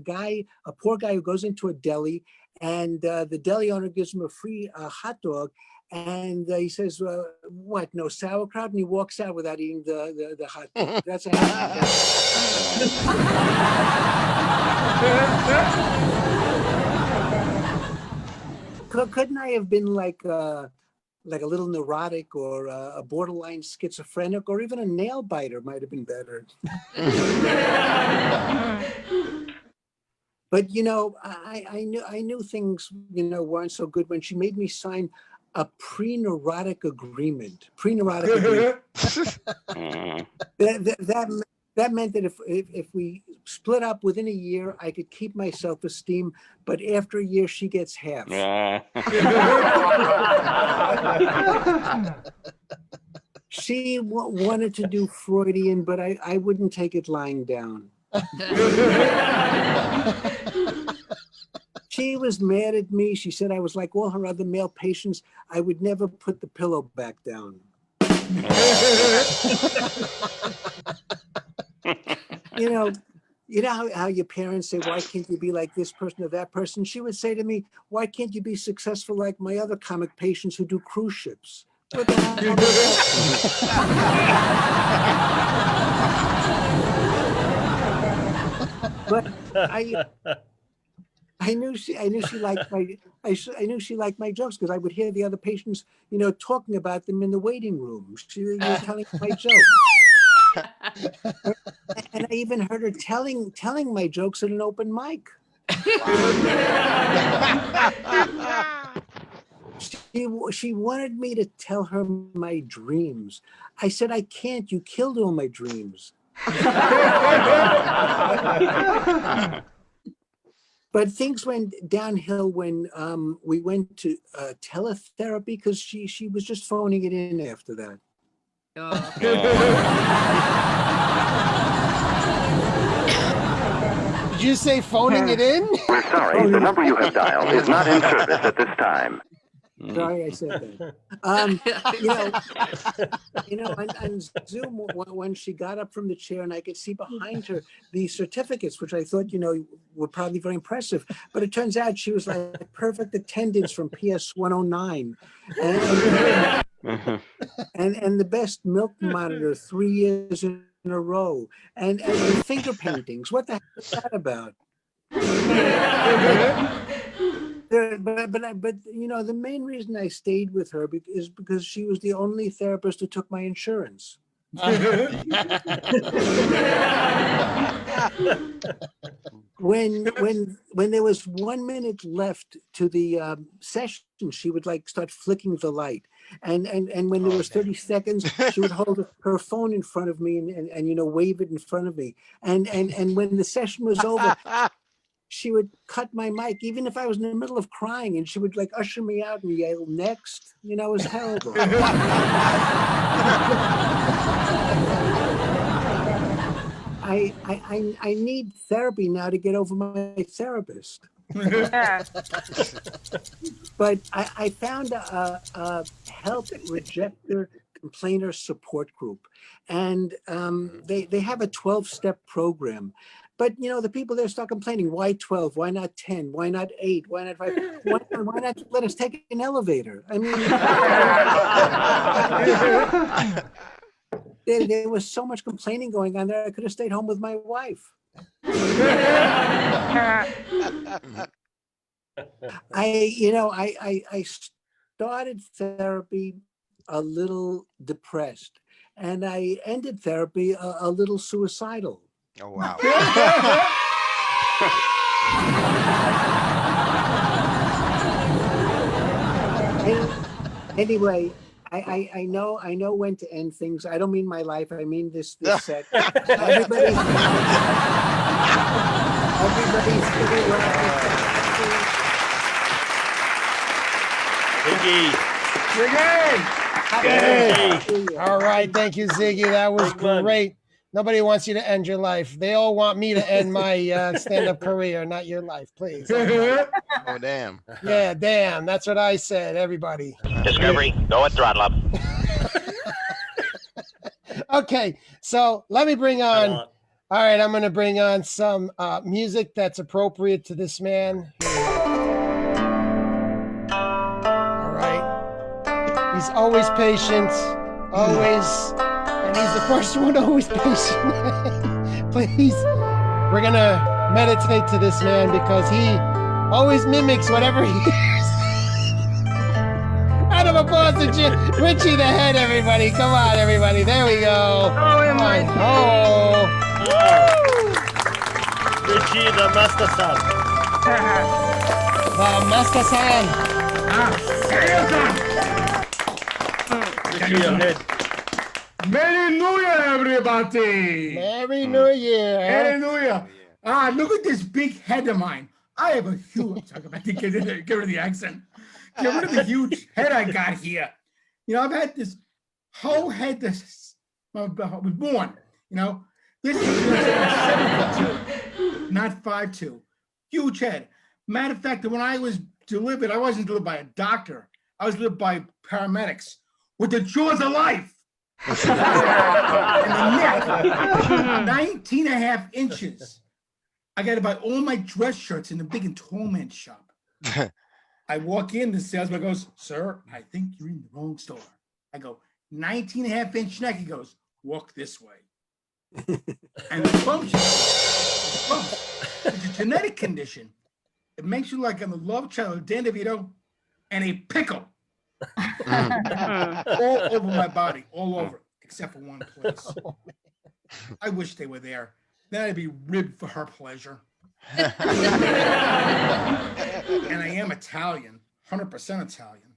poor guy who goes into a deli, and the deli owner gives him a free hot dog. And he says, what, no sauerkraut? And he walks out without eating the hot dog. That's Couldn't I have been like a little neurotic or a borderline schizophrenic or even a nail biter might have been better. But, you know, I knew things, you know, weren't so good when she made me sign a pre-neurotic agreement. That meant that if we split up within a year, I could keep my self-esteem, but after a year, she gets half. She wanted to do Freudian, but I wouldn't take it lying down. She was mad at me. She said I was like all her other male patients. I would never put the pillow back down. You know how your parents say, why can't you be like this person or that person? She would say to me, why can't you be successful like my other comic patients who do cruise ships? What the hell? But I knew she liked my jokes because I would hear the other patients, you know, talking about them in the waiting room. She was telling my jokes. And I even heard her telling my jokes at an open mic. She wanted me to tell her my dreams. I said, I can't. You killed all my dreams. But things went downhill when we went to teletherapy because she was just phoning it in after that. Did you say phoning it in? We're sorry, the number you have dialed is not in service at this time. Sorry, I said that. On Zoom, when she got up from the chair and I could see behind her the certificates, which I thought, you know, were probably very impressive. But it turns out she was like perfect attendance from PS 109. And the best milk monitor 3 years in a row. And finger paintings. What the heck is that about? But you know, the main reason I stayed with her is because she was the only therapist who took my insurance. When there was 1 minute left to the session, she would like start flicking the light, and when there was 30 seconds, she would hold her phone in front of me and you know, wave it in front of me, and when the session was over, she would cut my mic, even if I was in the middle of crying, and she would like usher me out and yell, "Next." You know, it was terrible. I need therapy now to get over my therapist. But I found a help rejecter complainer support group, and they have a 12-step program. But, you know, the people there start complaining, why 12? Why not 10? Why not 8? Why not 5? Why not let us take an elevator? I mean, there was so much complaining going on there. I could have stayed home with my wife. I started therapy a little depressed, and I ended therapy a little suicidal. Oh, wow. Anyway, I know when to end things. I don't mean my life. I mean this set. Everybody's Ziggy. All right, thank you, Ziggy. That was great. Nobody wants you to end your life. They all want me to end my stand-up career, not your life, please. Oh, damn. Yeah, damn. That's what I said, everybody. Discovery, go and throttle up. Okay, so let me bring on. All right, I'm going to bring on some music that's appropriate to this man. All right. He's always patient, always, and he's the first one always patient. Please, we're going to meditate to this man because he always mimics whatever he hears. Round of applause to Richie the Head, everybody. Come on, everybody. There we go. Come on. Oh. Richie the Master Son. The Master Son. Richie your head. Merry New Year, everybody! Merry New Year. Merry New Year. Look at this big head of mine. I have a huge, get rid of the accent. Get rid of the huge head I got here. You know, I've had this whole head this I was born. You know, this is 7'2", not 5'2". Huge head. Matter of fact, when I was delivered, I wasn't delivered by a doctor. I was delivered by paramedics with the jaws of life. And the neck, 19 and a half inches. I got to buy all my dress shirts in the big and tall man shop. I walk in, the salesman goes, "Sir, I think you're in the wrong store." I go, 19 and a half inch neck. He goes, "Walk this way." And the function, it's a genetic condition. It makes you like I'm the love child of Dan DeVito and a pickle. All over my body, all over, except for one place. I wish they were there. Then I'd be ribbed for her pleasure. And I am Italian, 100% Italian.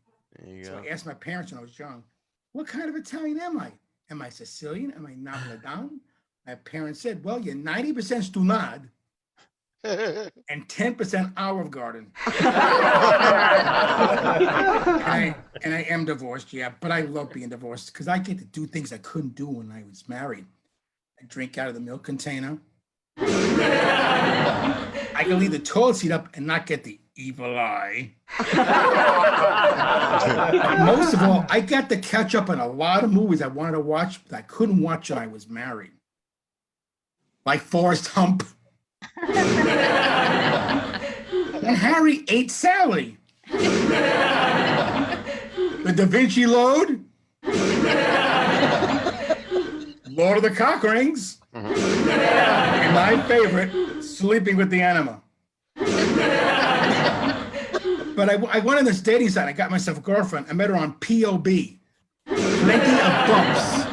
So I asked my parents when I was young, "What kind of Italian am I? Am I Sicilian? Am I Napoletan?" My parents said, "Well, you're 90% Stunad and 10% Olive Garden." and I am divorced, yeah, but I love being divorced because I get to do things I couldn't do when I was married. I drink out of the milk container. I can leave the toilet seat up and not get the evil eye. Most of all, I got to catch up on a lot of movies I wanted to watch that I couldn't watch when I was married. Like Forrest Hump. And Harry ate Sally. The Da Vinci Load. Lord of the Cock Rings. And my favorite, Sleeping with the Enema. But I went on this dating site. I got myself a girlfriend. I met her on POB. Plenty of bumps.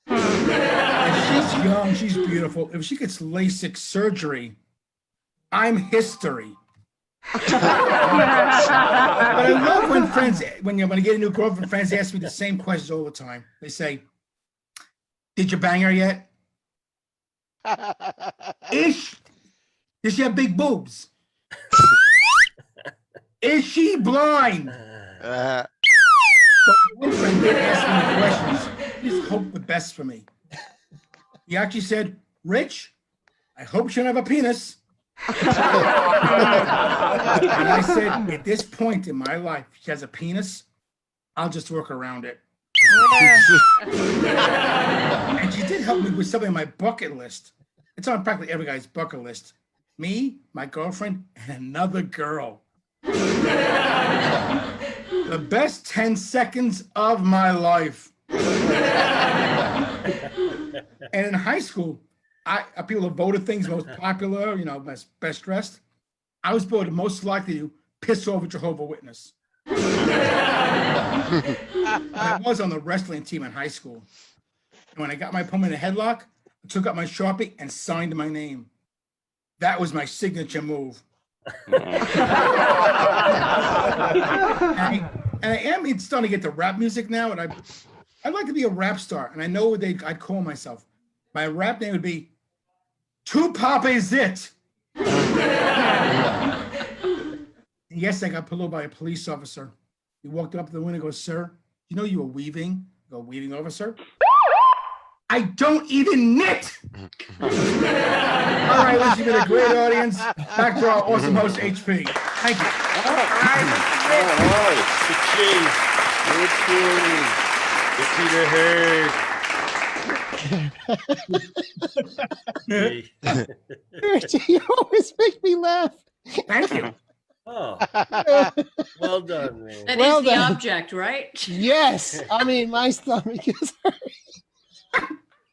And she's young. She's beautiful. If she gets LASIK surgery, I'm history. But I love when friends, when I get a new girlfriend, friends ask me the same questions all the time. They say, "Did you bang her yet? Does she have big boobs? Is she blind?" But one friend did ask me the questions. Just hope the best for me. He actually said, "Rich, I hope she don't have a penis." And I said, at this point in my life, if she has a penis, I'll just work around it. And she did help me with something on my bucket list. It's on practically every guy's bucket list. Me, my girlfriend, and another girl. The best 10 seconds of my life. And in high school, people voted things most popular, best dressed. I was voted most likely to piss off a Jehovah's Witness. I was on the wrestling team in high school. And when I got my opponent in a headlock, I took out my Sharpie and signed my name. That was my signature move. And I am starting to get to rap music now, and I'd like to be a rap star, and I know what I'd call myself. My rap name would be Tupac is it. Yes, I got pulled over by a police officer. He walked up to the window and goes, "Sir, you know you were weaving?" I go, "Weaving, officer?" I don't even knit. All right, listen, you've been a great audience. Back to our awesome host, HP. Thank you. You always make me laugh. Thank you. Oh, well done, man. That is Well the done. object, right? Yes. I mean, my stomach is hurting.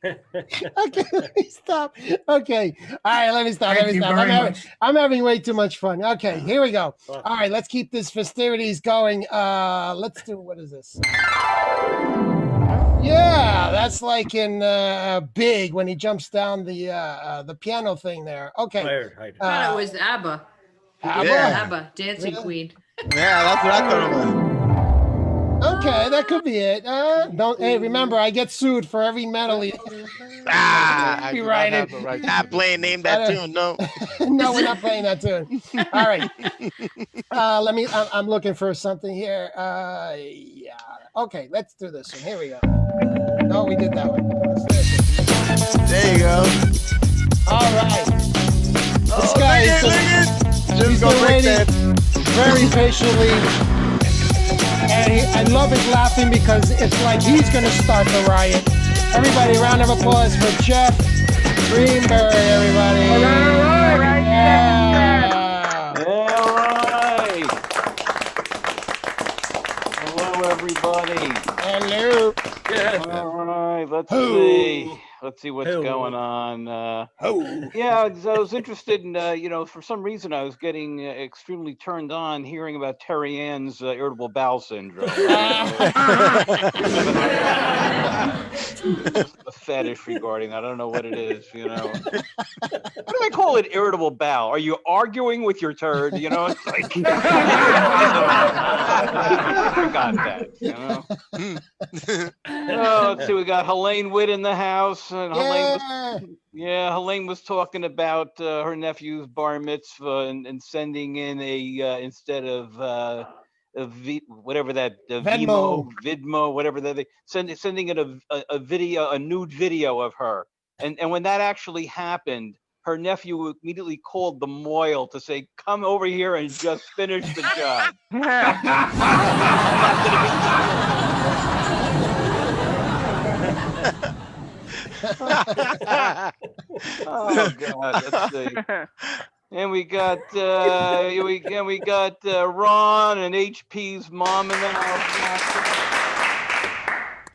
Okay, let me stop. Okay. All right, let me stop. Thank you very much. I'm having way too much fun. Okay, here we go. All right, let's keep this festivities going. Let's do, what is this? Yeah, that's like in Big when he jumps down the piano thing there. Okay. I thought it was ABBA. ABBA? ABBA, Dancing Queen. Yeah, that's what I thought it was. Okay, that could be it. Don't. Hey, remember, I get sued for every medley. I Be do right not have the right. Not playing name that tune, no. No, we're not playing that tune. All right. Let me. I'm looking for something here. Yeah. Okay, let's do this one. Here we go. No, we did that one. There you go. All right. This Oh, guy look is it. Jim's he's gonna been break waiting that. very patiently. And I love his laughing because it's like he's going to start the riot. Everybody, round of applause for Jeff Greenberg, everybody. All Yeah. right. Hello, everybody. Hello. All right. Let's see. Let's see what's going on. Yeah, I was interested in, for some reason I was getting extremely turned on hearing about Terry Ann's irritable bowel syndrome. A fetish regarding that. I don't know what it is, What do they call it, irritable bowel? Are you arguing with your turd? It's like, I forgot that, Oh, let's see, we got Helene Witt in the house. And Helene was talking about her nephew's bar mitzvah and sending in instead of whatever that Vidmo, whatever that sending in a video, a nude video of her. And when that actually happened, her nephew immediately called the Moyle to say, "Come over here and just finish the job." Oh God, let's see. And we got Ron and HP's mom in the house.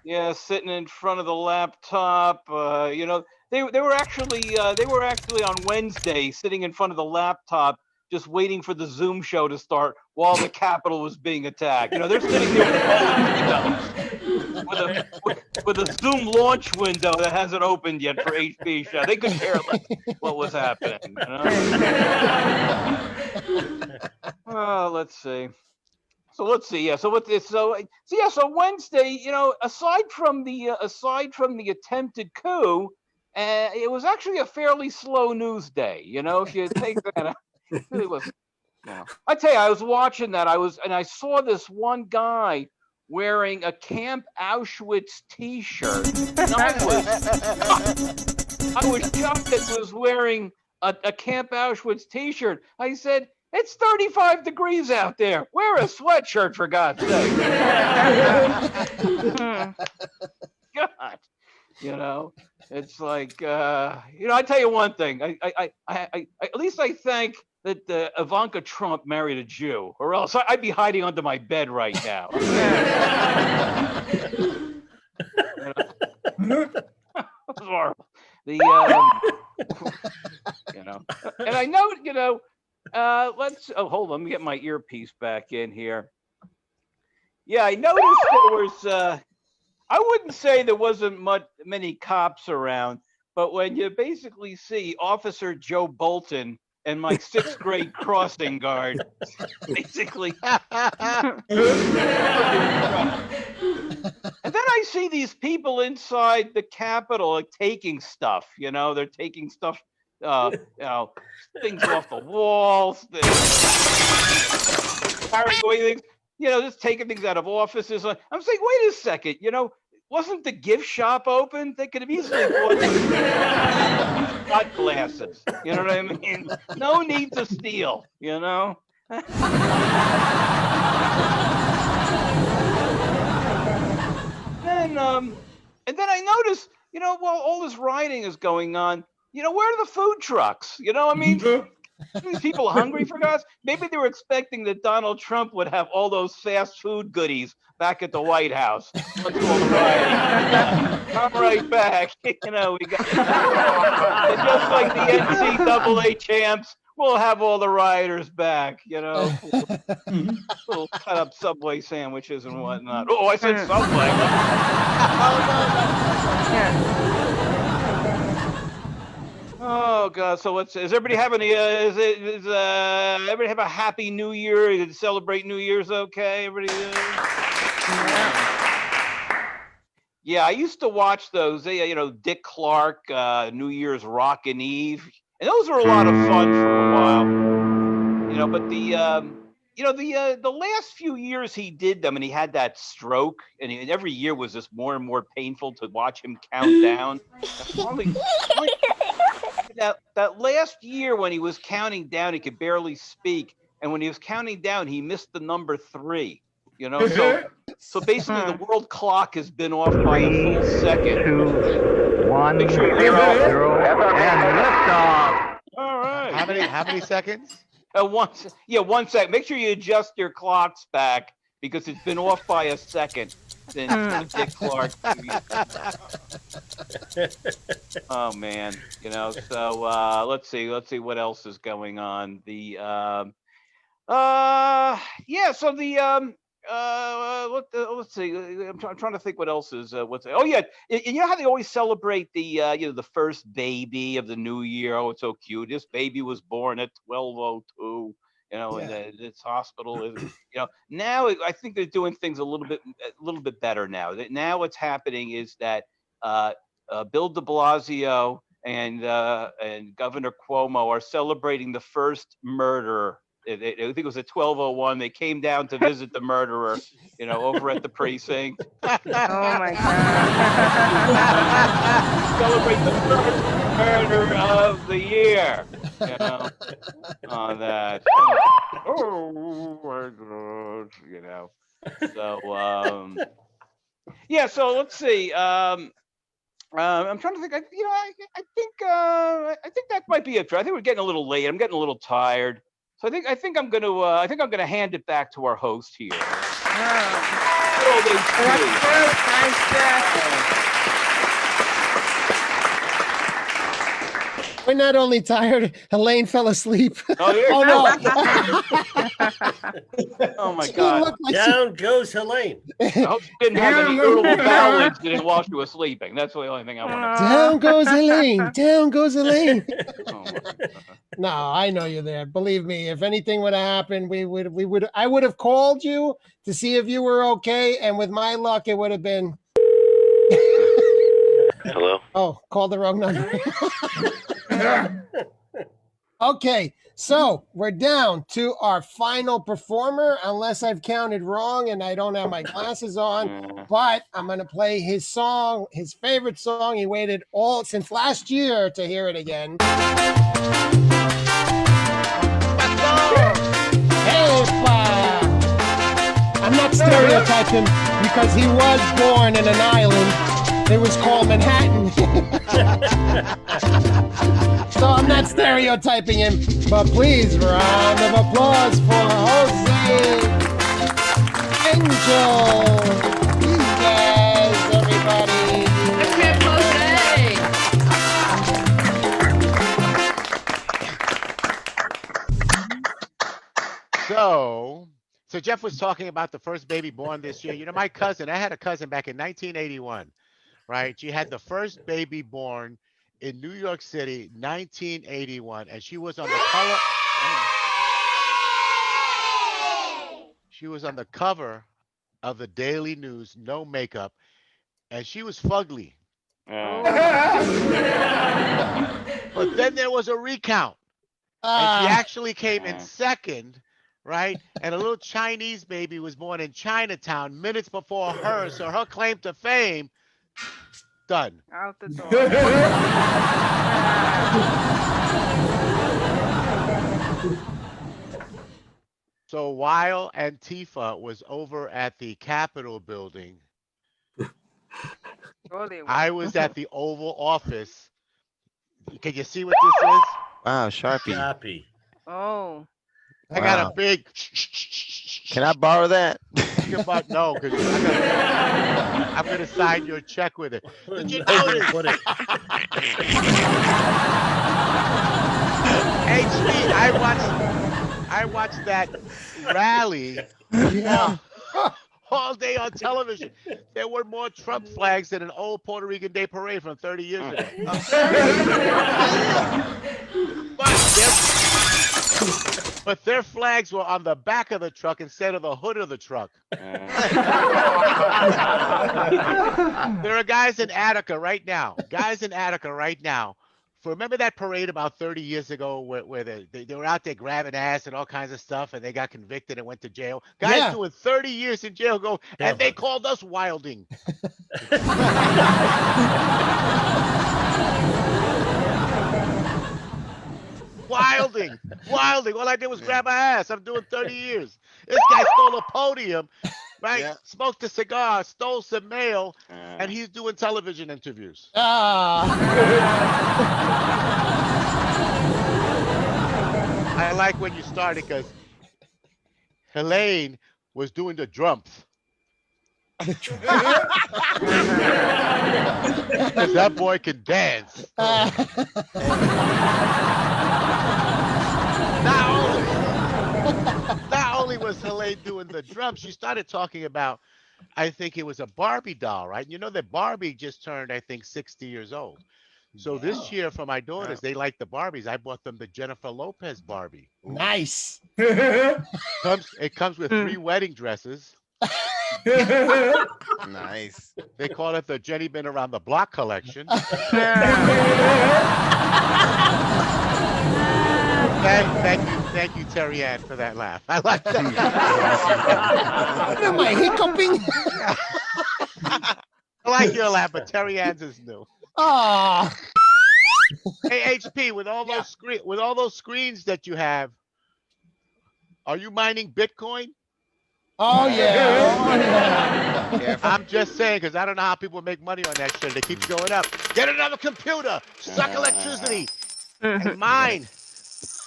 Yeah, sitting in front of the laptop. They were actually on Wednesday sitting in front of the laptop, just waiting for the Zoom show to start while the Capitol was being attacked. They're sitting there with a Zoom launch window that hasn't opened yet for HP show. They could care less what was happening. Oh, let's see. So let's see. Yeah. So Wednesday, aside from the attempted coup, it was actually a fairly slow news day. If you take that, it really was. I tell you, I was watching that. I saw this one guy wearing a Camp Auschwitz T-shirt. And I was shocked that he was wearing a Camp Auschwitz T-shirt. I said, "It's 35 degrees out there. Wear a sweatshirt, for God's sake." God, it's like, I tell you one thing. I at least I think that Ivanka Trump married a Jew, or else I'd be hiding under my bed right now. That's horrible. And I know, hold on, let me get my earpiece back in here. Yeah, I noticed there was, I wouldn't say there wasn't many cops around, but when you basically see Officer Joe Bolton and my 6th grade crossing guard, basically. And then I see these people inside the Capitol like, taking stuff, they're taking stuff, things off the walls, carrying away things, just taking things out of offices. I'm saying, wait a second, wasn't the gift shop open? They could have easily bought shot glasses. You know what I mean? No need to steal. You know. And then I noticed, while all this rioting is going on, where are the food trucks? I mean, these people hungry for God's? Maybe they were expecting that Donald Trump would have all those fast food goodies back at the White House. Once all the rioting. Come right back. We got and just like the NCAA champs, we'll have all the rioters back. We'll cut up Subway sandwiches and whatnot. Oh, I said Subway. Oh God! So is everybody having everybody have a happy New Year? You celebrate New Year's, okay? Everybody. Yeah, I used to watch those. Dick Clark, New Year's Rockin' Eve, and those were a lot of fun for a while. But the last few years he did them, and he had that stroke, and every year was just more and more painful to watch him count down. That last year when he was counting down, he could barely speak, and when he was counting down, he missed the number 3. So basically, the world clock has been off by a full second. 2, 1, Make sure 0, and liftoff. All right. How many seconds? 1 second. Make sure you adjust your clocks back because it's been off by a second since Dick Clark. Oh man, So let's see what else is going on. Let's see. I'm trying to think what else is. And how they always celebrate the first baby of the new year. Oh, it's so cute. This baby was born at 12:02. In this hospital. Now I think they're doing things a little bit better now. Now what's happening is that Bill de Blasio and Governor Cuomo are celebrating the first murderer. I think it was at 12:01. They came down to visit the murderer, over at the precinct. Oh my God! Celebrate the first murder of the year. On that. Oh my God! So So let's see. I'm trying to think. I think that might be it. I think we're getting a little late. I'm getting a little tired. So I think I'm gonna hand it back to our host here. We're not only tired, Elaine fell asleep. Oh, no. Oh my God. Down goes Elaine. I hope she didn't have any irritable bowel incident while she was sleeping. That's the only thing I want to Down goes Elaine. Down goes Elaine. No, I know you're there. Believe me, if anything would have happened, I would have called you to see if you were okay. And with my luck, it would have been. Hello? Oh, called the wrong number. Okay, so we're down to our final performer, unless I've counted wrong and I don't have my glasses on. But I'm going to play his song, his favorite song. He waited since last year to hear it again. Hey, I'm not stereotyping because he was born in an island. It was called Manhattan. So I'm not stereotyping him, but please, round of applause for Jose Angel. Yes, everybody. Let's hear Jose. So Jeff was talking about the first baby born this year. My cousin, I had a cousin back in 1981, right? She had the first baby born in New York City, 1981, and she was on the color. She was on the cover of the Daily News, no makeup, and she was fugly. But then there was a recount, and she actually came in second, right? And a little Chinese baby was born in Chinatown minutes before her, so her claim to fame, done. Out the door. So while Antifa was over at the Capitol building, I was at the Oval Office. Can you see what this is? Wow, Sharpie. Sharpie. Oh. I got Wow. a big. Can I borrow that? No, because I'm gonna sign your check with it. Did you notice? HD, I watched that rally all day on television. There were more Trump flags than an old Puerto Rican Day Parade from 30 years ago. But their flags were on the back of the truck instead of the hood of the truck. There are guys in Attica right now. Remember that parade about 30 years ago where they were out there grabbing ass and all kinds of stuff, and they got convicted and went to jail? Guys doing 30 years in jail go, and they called us wilding. Wilding. All I did was grab my ass. I'm doing 30 years. This guy stole a podium, right? Yeah. Smoked a cigar, stole some mail, and he's doing television interviews. I like when you started because Helene was doing the drums. Because that boy can dance. Not only was Helene doing the drums, she started talking about, I think it was a Barbie doll, right? You know that Barbie just turned, I think, 60 years old. So this year for my daughters, they like the Barbies. I bought them the Jennifer Lopez Barbie. Nice. It comes with 3 wedding dresses. Nice. They call it the Jenny Been Around the Block collection. Thank you, Terry Ann, for that laugh. I like that. Am I hiccuping? I like your laugh, but Terry Ann's is new. Oh. Hey, HP, with all those screens that you have, are you mining Bitcoin? Oh yeah. I'm just saying, because I don't know how people make money on that shit. It keeps going up. Get another computer. Suck electricity. And mine.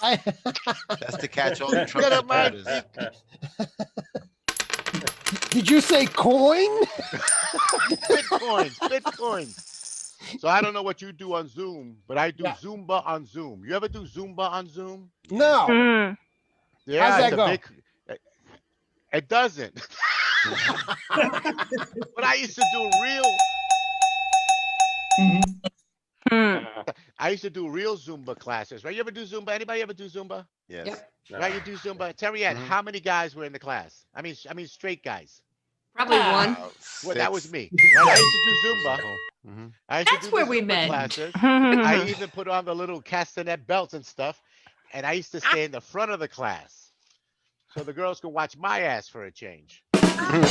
That's to catch all the Trump Get a mine. Did you say coin? Bitcoin. So I don't know what you do on Zoom, but I do Zumba on Zoom. You ever do Zumba on Zoom? No. Yeah, how's that go? It doesn't. But I used to do real Zumba classes, right? You ever do Zumba? Anybody ever do Zumba? Yes. Yep. Right, you do Zumba. Terry Ann, how many guys were in the class? I mean straight guys. Probably one. Well, that was me. Right? I used to do Zumba. That's where we met. Classes. I even put on the little castanet belts and stuff, and I used to stay in the front of the class. So the girls could watch my ass for a change. And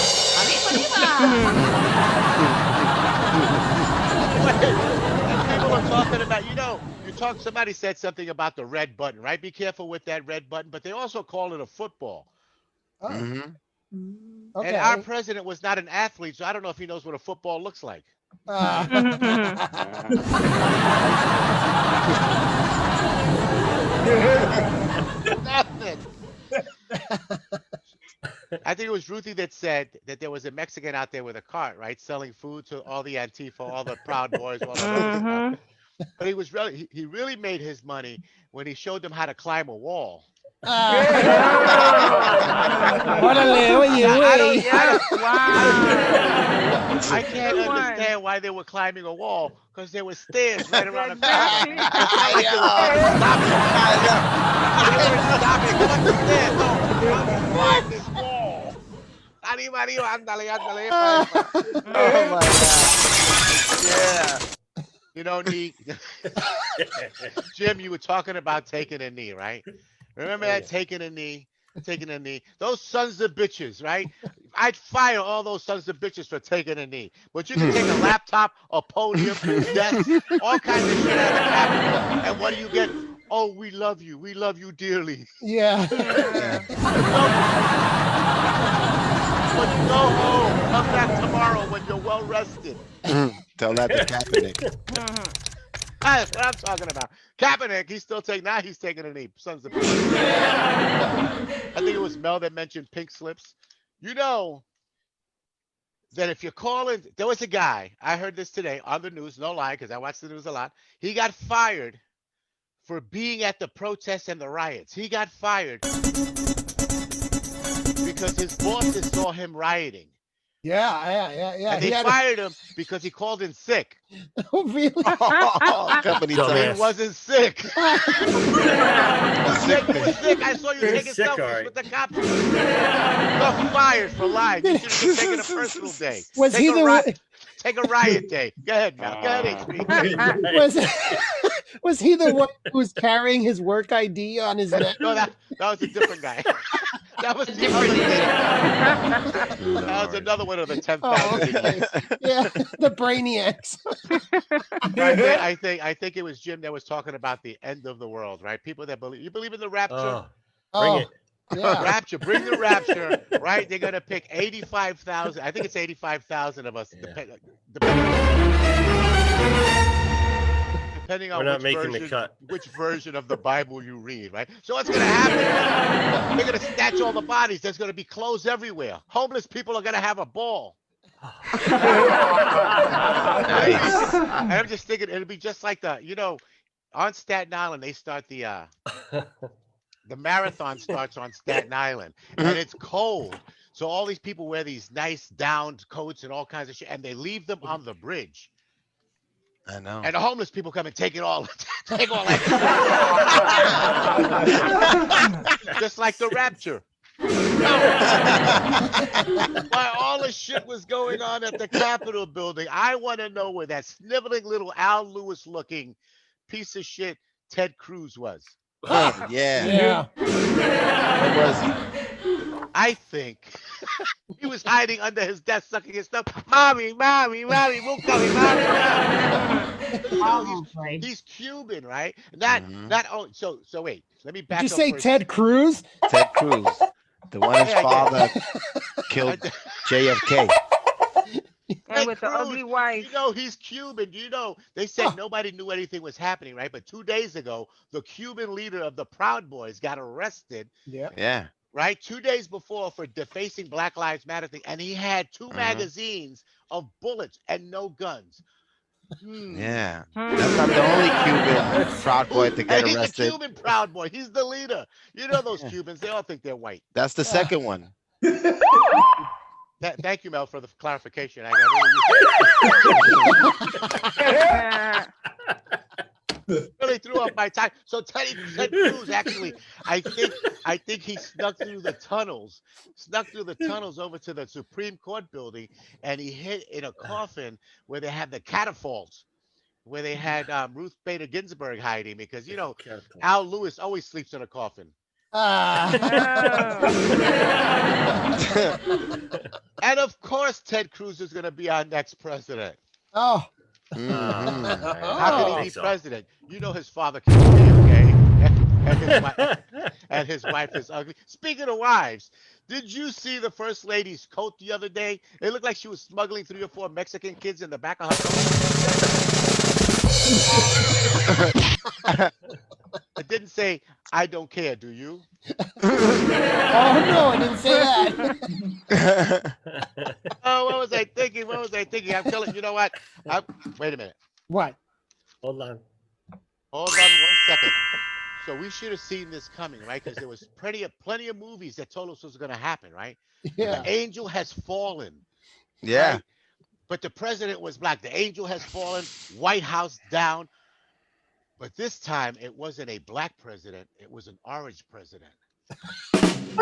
people are talking about, somebody said something about the red button, right? Be careful with that red button, but they also call it a football. Okay. And our president was not an athlete, so I don't know if he knows what a football looks like. Nothing. I think it was Ruthie that said that there was a Mexican out there with a cart, right, selling food to all the Antifa, all the Proud Boys, all the But he really made his money when he showed them how to climb a wall. I can't understand why they were climbing a wall, because there were stairs right around the corner. Climb this wall. Oh my God. Yeah. Jim, you were talking about taking a knee, right? Remember that taking a knee? taking a knee. Those sons of bitches, right? I'd fire all those sons of bitches for taking a knee. But you can take a laptop, a podium, desk, all kinds of shit out of the Capitol. And what do you get? Oh, we love you. We love you dearly. Yeah. When you go home, come back tomorrow when you're well rested. Tell that to Kaepernick. That's what I'm talking about. Kaepernick, he's taking a knee. Sons of bitches. I think it was Mel that mentioned pink slips. You know that if you're calling, there was a guy, I heard this today on the news, no lie, because I watch the news a lot. He got fired for being at the protests and the riots. He got fired because his bosses saw him rioting. Yeah. And they fired him because he called in sick. Oh, really? Company he wasn't sick. He said you were sick. I saw you taking selfies with the cops. You're fired for lying. You should have taken a personal day. Take a riot day. Go ahead, Mel. Go ahead, HP. Was he the one who was carrying his work ID on his neck? No, that was a different guy. That was the other day. That was another one of the 10,000 idiots. Yeah, the brainiacs. I think it was Jim that was talking about the end of the world, right? People that believe in the rapture. Bring it. Yeah. Rapture, bring the rapture, right? They're gonna pick 85,000. I think it's 85,000 of us. Depending on which version of the Bible you read, right? So what's going to happen? They're going to snatch all the bodies. There's going to be clothes everywhere. Homeless people are going to have a ball. Nice. And I'm just thinking it'll be just like on Staten Island, they start the marathon starts on Staten Island, and it's cold. So all these people wear these nice downed coats and all kinds of shit, and they leave them on the bridge. I know. And the homeless people come and take it all. Take all that. Just like the rapture. While all the shit was going on at the Capitol building, I want to know where that sniveling little Al Lewis looking piece of shit Ted Cruz was. Yeah. Where was he? I think he was hiding under his desk, sucking his stuff. Mommy, we'll come, mommy. He's Cuban, right? So wait, let me back up. Did you say Ted Cruz? Ted Cruz, the one his father killed JFK. And with the ugly wife. You know, he's Cuban. You know, they said nobody knew anything was happening, right? But 2 days ago, the Cuban leader of the Proud Boys got arrested. Yeah. Right? 2 days before for defacing Black Lives Matter thing. And he had two magazines of bullets and no guns. Yeah. That's not the only Cuban Proud Boy to get he's arrested. He's the Cuban Proud Boy. He's the leader. You know those Cubans. They all think they're white. That's the second one. Thank you, Mel, for the clarification. Really threw off my time. So Ted Cruz actually, I think he snuck through the tunnels over to the Supreme Court building, and he hid in a coffin where they had the catafalques, where they had Ruth Bader Ginsburg hiding, because Al Lewis always sleeps in a coffin. And of course, Ted Cruz is going to be our next president. Oh. How can he be president? You know his father killed JFK, and his wife is ugly. Speaking of wives, did you see the First Lady's coat the other day? It looked like she was smuggling 3 or 4 Mexican kids in the back of her coat. It didn't say, "I don't care," do you? Oh, no, I didn't say that. Oh, what was I thinking? I'm telling you know what? Wait a minute. What? Hold on 1 second. So we should have seen this coming, right? Because there was plenty of movies that told us what was going to happen, right? Yeah. The angel has fallen. Yeah. Right? But the president was black. The angel has fallen. White House down. But this time, it wasn't a black president. It was an orange president.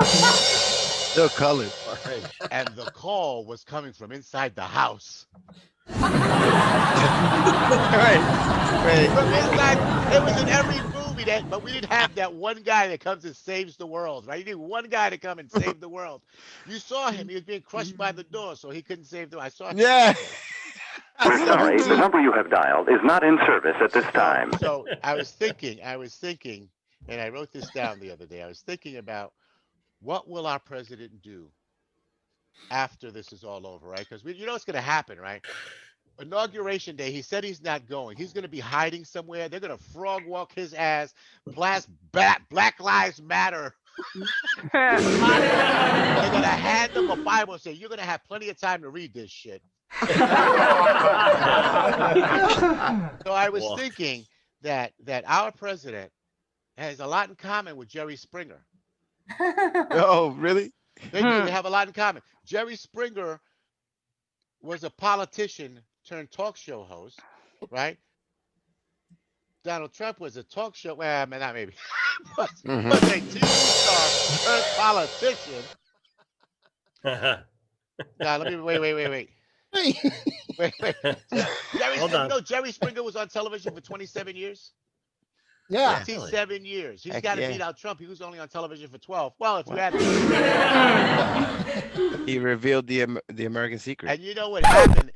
Still colored. And the call was coming from inside the house. Right. From inside, it was in every movie. we didn't have that one guy that comes and saves the world, right? You need one guy to come and save the world. You saw him; he was being crushed by the door, so he couldn't save the world. I saw him. Yeah. We're sorry, the number you have dialed is not in service at this time. So I was thinking, and I wrote this down the other day. I was thinking about what will our president do after this is all over, right? Because you know what's going to happen, right? Inauguration day, he said he's not going. He's going to be hiding somewhere. They're going to frog walk his ass. Black Lives Matter. They're going to hand him a Bible and say, "You're going to have plenty of time to read this shit." So I was thinking that our president has a lot in common with Jerry Springer. Oh, really? They have a lot in common. Jerry Springer was a politician turned talk show host, right? Donald Trump was a talk show, well, not maybe, but a TV star turned politician. Now, let me wait. Wait. Hold on. You know Jerry Springer was on television for 27 years? Yeah. 27 years. He's Heck got to yeah. beat out Trump. He was only on television for 12. Well, if you had He revealed the American secret. And you know what happened?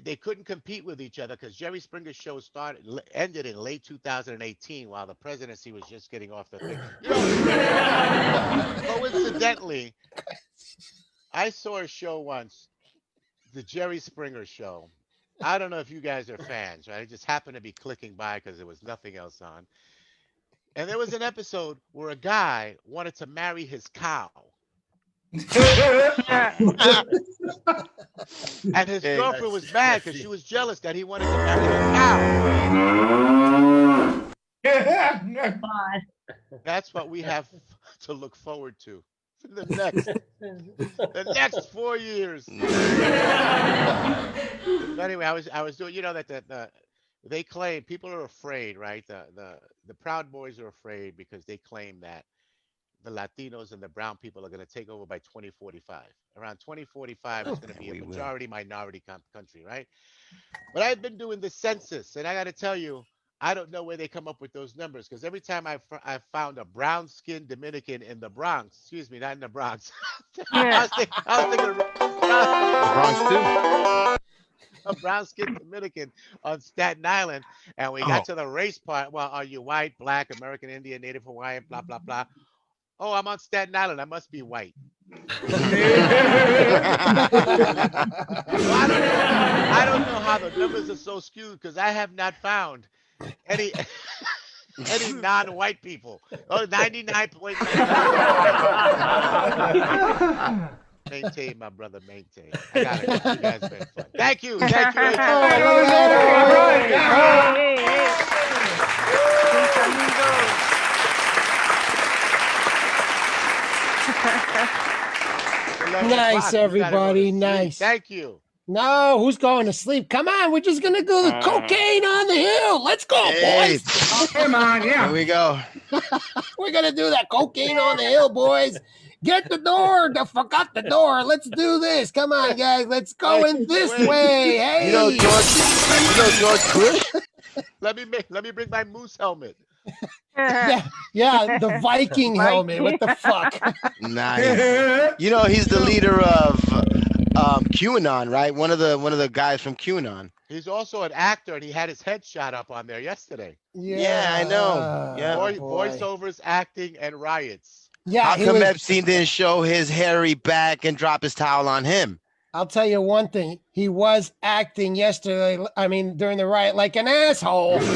They couldn't compete with each other because Jerry Springer's show ended in late 2018 while the presidency was just getting off the thing. You know, coincidentally, I saw a show once, the Jerry Springer show. I don't know if you guys are fans, right? I just happened to be clicking by because there was nothing else on. And there was an episode where a guy wanted to marry his cow. And his girlfriend was mad because she was jealous that he wanted to marry a cow. That's what we have to look forward to for the next 4 years. But anyway, I was doing, you know, that they claim, people are afraid, right? The Proud Boys are afraid because they claim that the Latinos and the brown people are going to take over by 2045. Around 2045, it's going to be a majority minority country, right? But I've been doing the census, and I got to tell you, I don't know where they come up with those numbers, because every time I found a brown-skinned Dominican in the Bronx, excuse me, not in the Bronx. I was thinking of The Bronx too. a brown-skinned Dominican on Staten Island, and we got to the race part. Well, are you white, black, American Indian, Native Hawaiian, blah, blah, blah. Oh, I'm on Staten Island. I must be white. So I don't know how the numbers are so skewed, because I have not found any non-white people. Oh, 99.9. Maintain, my brother, maintain. I got it. You guys have been fun. Thank you. Thank you. Nice, everybody. Nice. Thank you. No, who's going to sleep? Come on, we're just gonna do the cocaine on the hill. Let's go, boys. Come on, yeah. Here we go. We're gonna do that cocaine on the hill, boys. Get the door. Forgot the door. Let's do this. Come on, guys. Let's go in this way. Hey. You know George Bush? Let me bring my moose helmet. Yeah, the Viking helmet. What the fuck? Nice. You know he's the leader of QAnon, right? One of the guys from QAnon. He's also an actor, and he had his head shot up on there yesterday. Yeah, I know. Yeah, voiceovers, acting, and riots. Yeah. How come Epstein didn't show his hairy back and drop his towel on him? I'll tell you one thing. He was acting yesterday. I mean, during the riot, like an asshole. Rose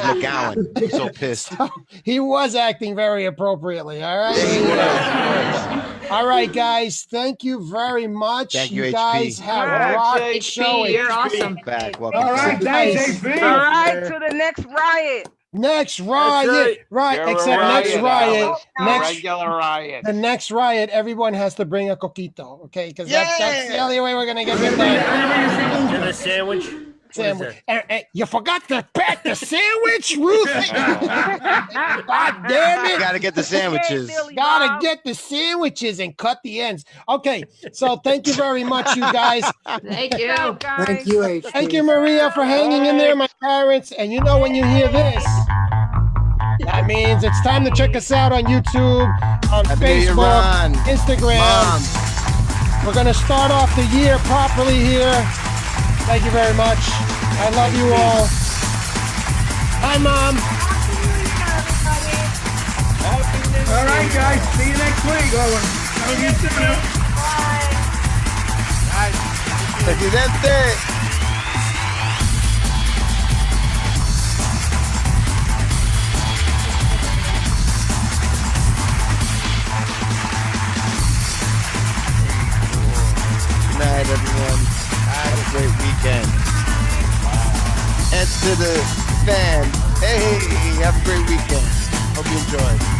McGowan. I'm so pissed. So, he was acting very appropriately. All right. Yes, he was. All right, guys. Thank you very much. Thank you, guys HP. have All right, rocked the show. You're awesome. Back. Welcome All right, back. thanks, HP. All right, to the next riot. Next riot, right? You're Except a next riot, Alex. next Regular riot. the next riot, everyone has to bring a coquito, okay? Because that's the only way we're gonna get rid of that And a sandwich. sandwich. And you forgot to pack the sandwich, Ruth. God damn it! Gotta get the sandwiches. Gotta get the sandwiches and cut the ends. Okay, so thank you very much, you guys. Thank you. Thank you, HP. Thank you, Maria, for hanging in there, my parents. And you know when you hear this. That means it's time to check us out on YouTube, on Happy New Year, Facebook, Ron. Instagram. Mom. We're going to start off the year properly here. Thank you very much. I love you all. Hi, Mom. All right, guys. See you next week. Have a good dinner. Presidente. Good night, everyone. Have a great weekend. And to the fans, hey, have a great weekend. Hope you enjoy.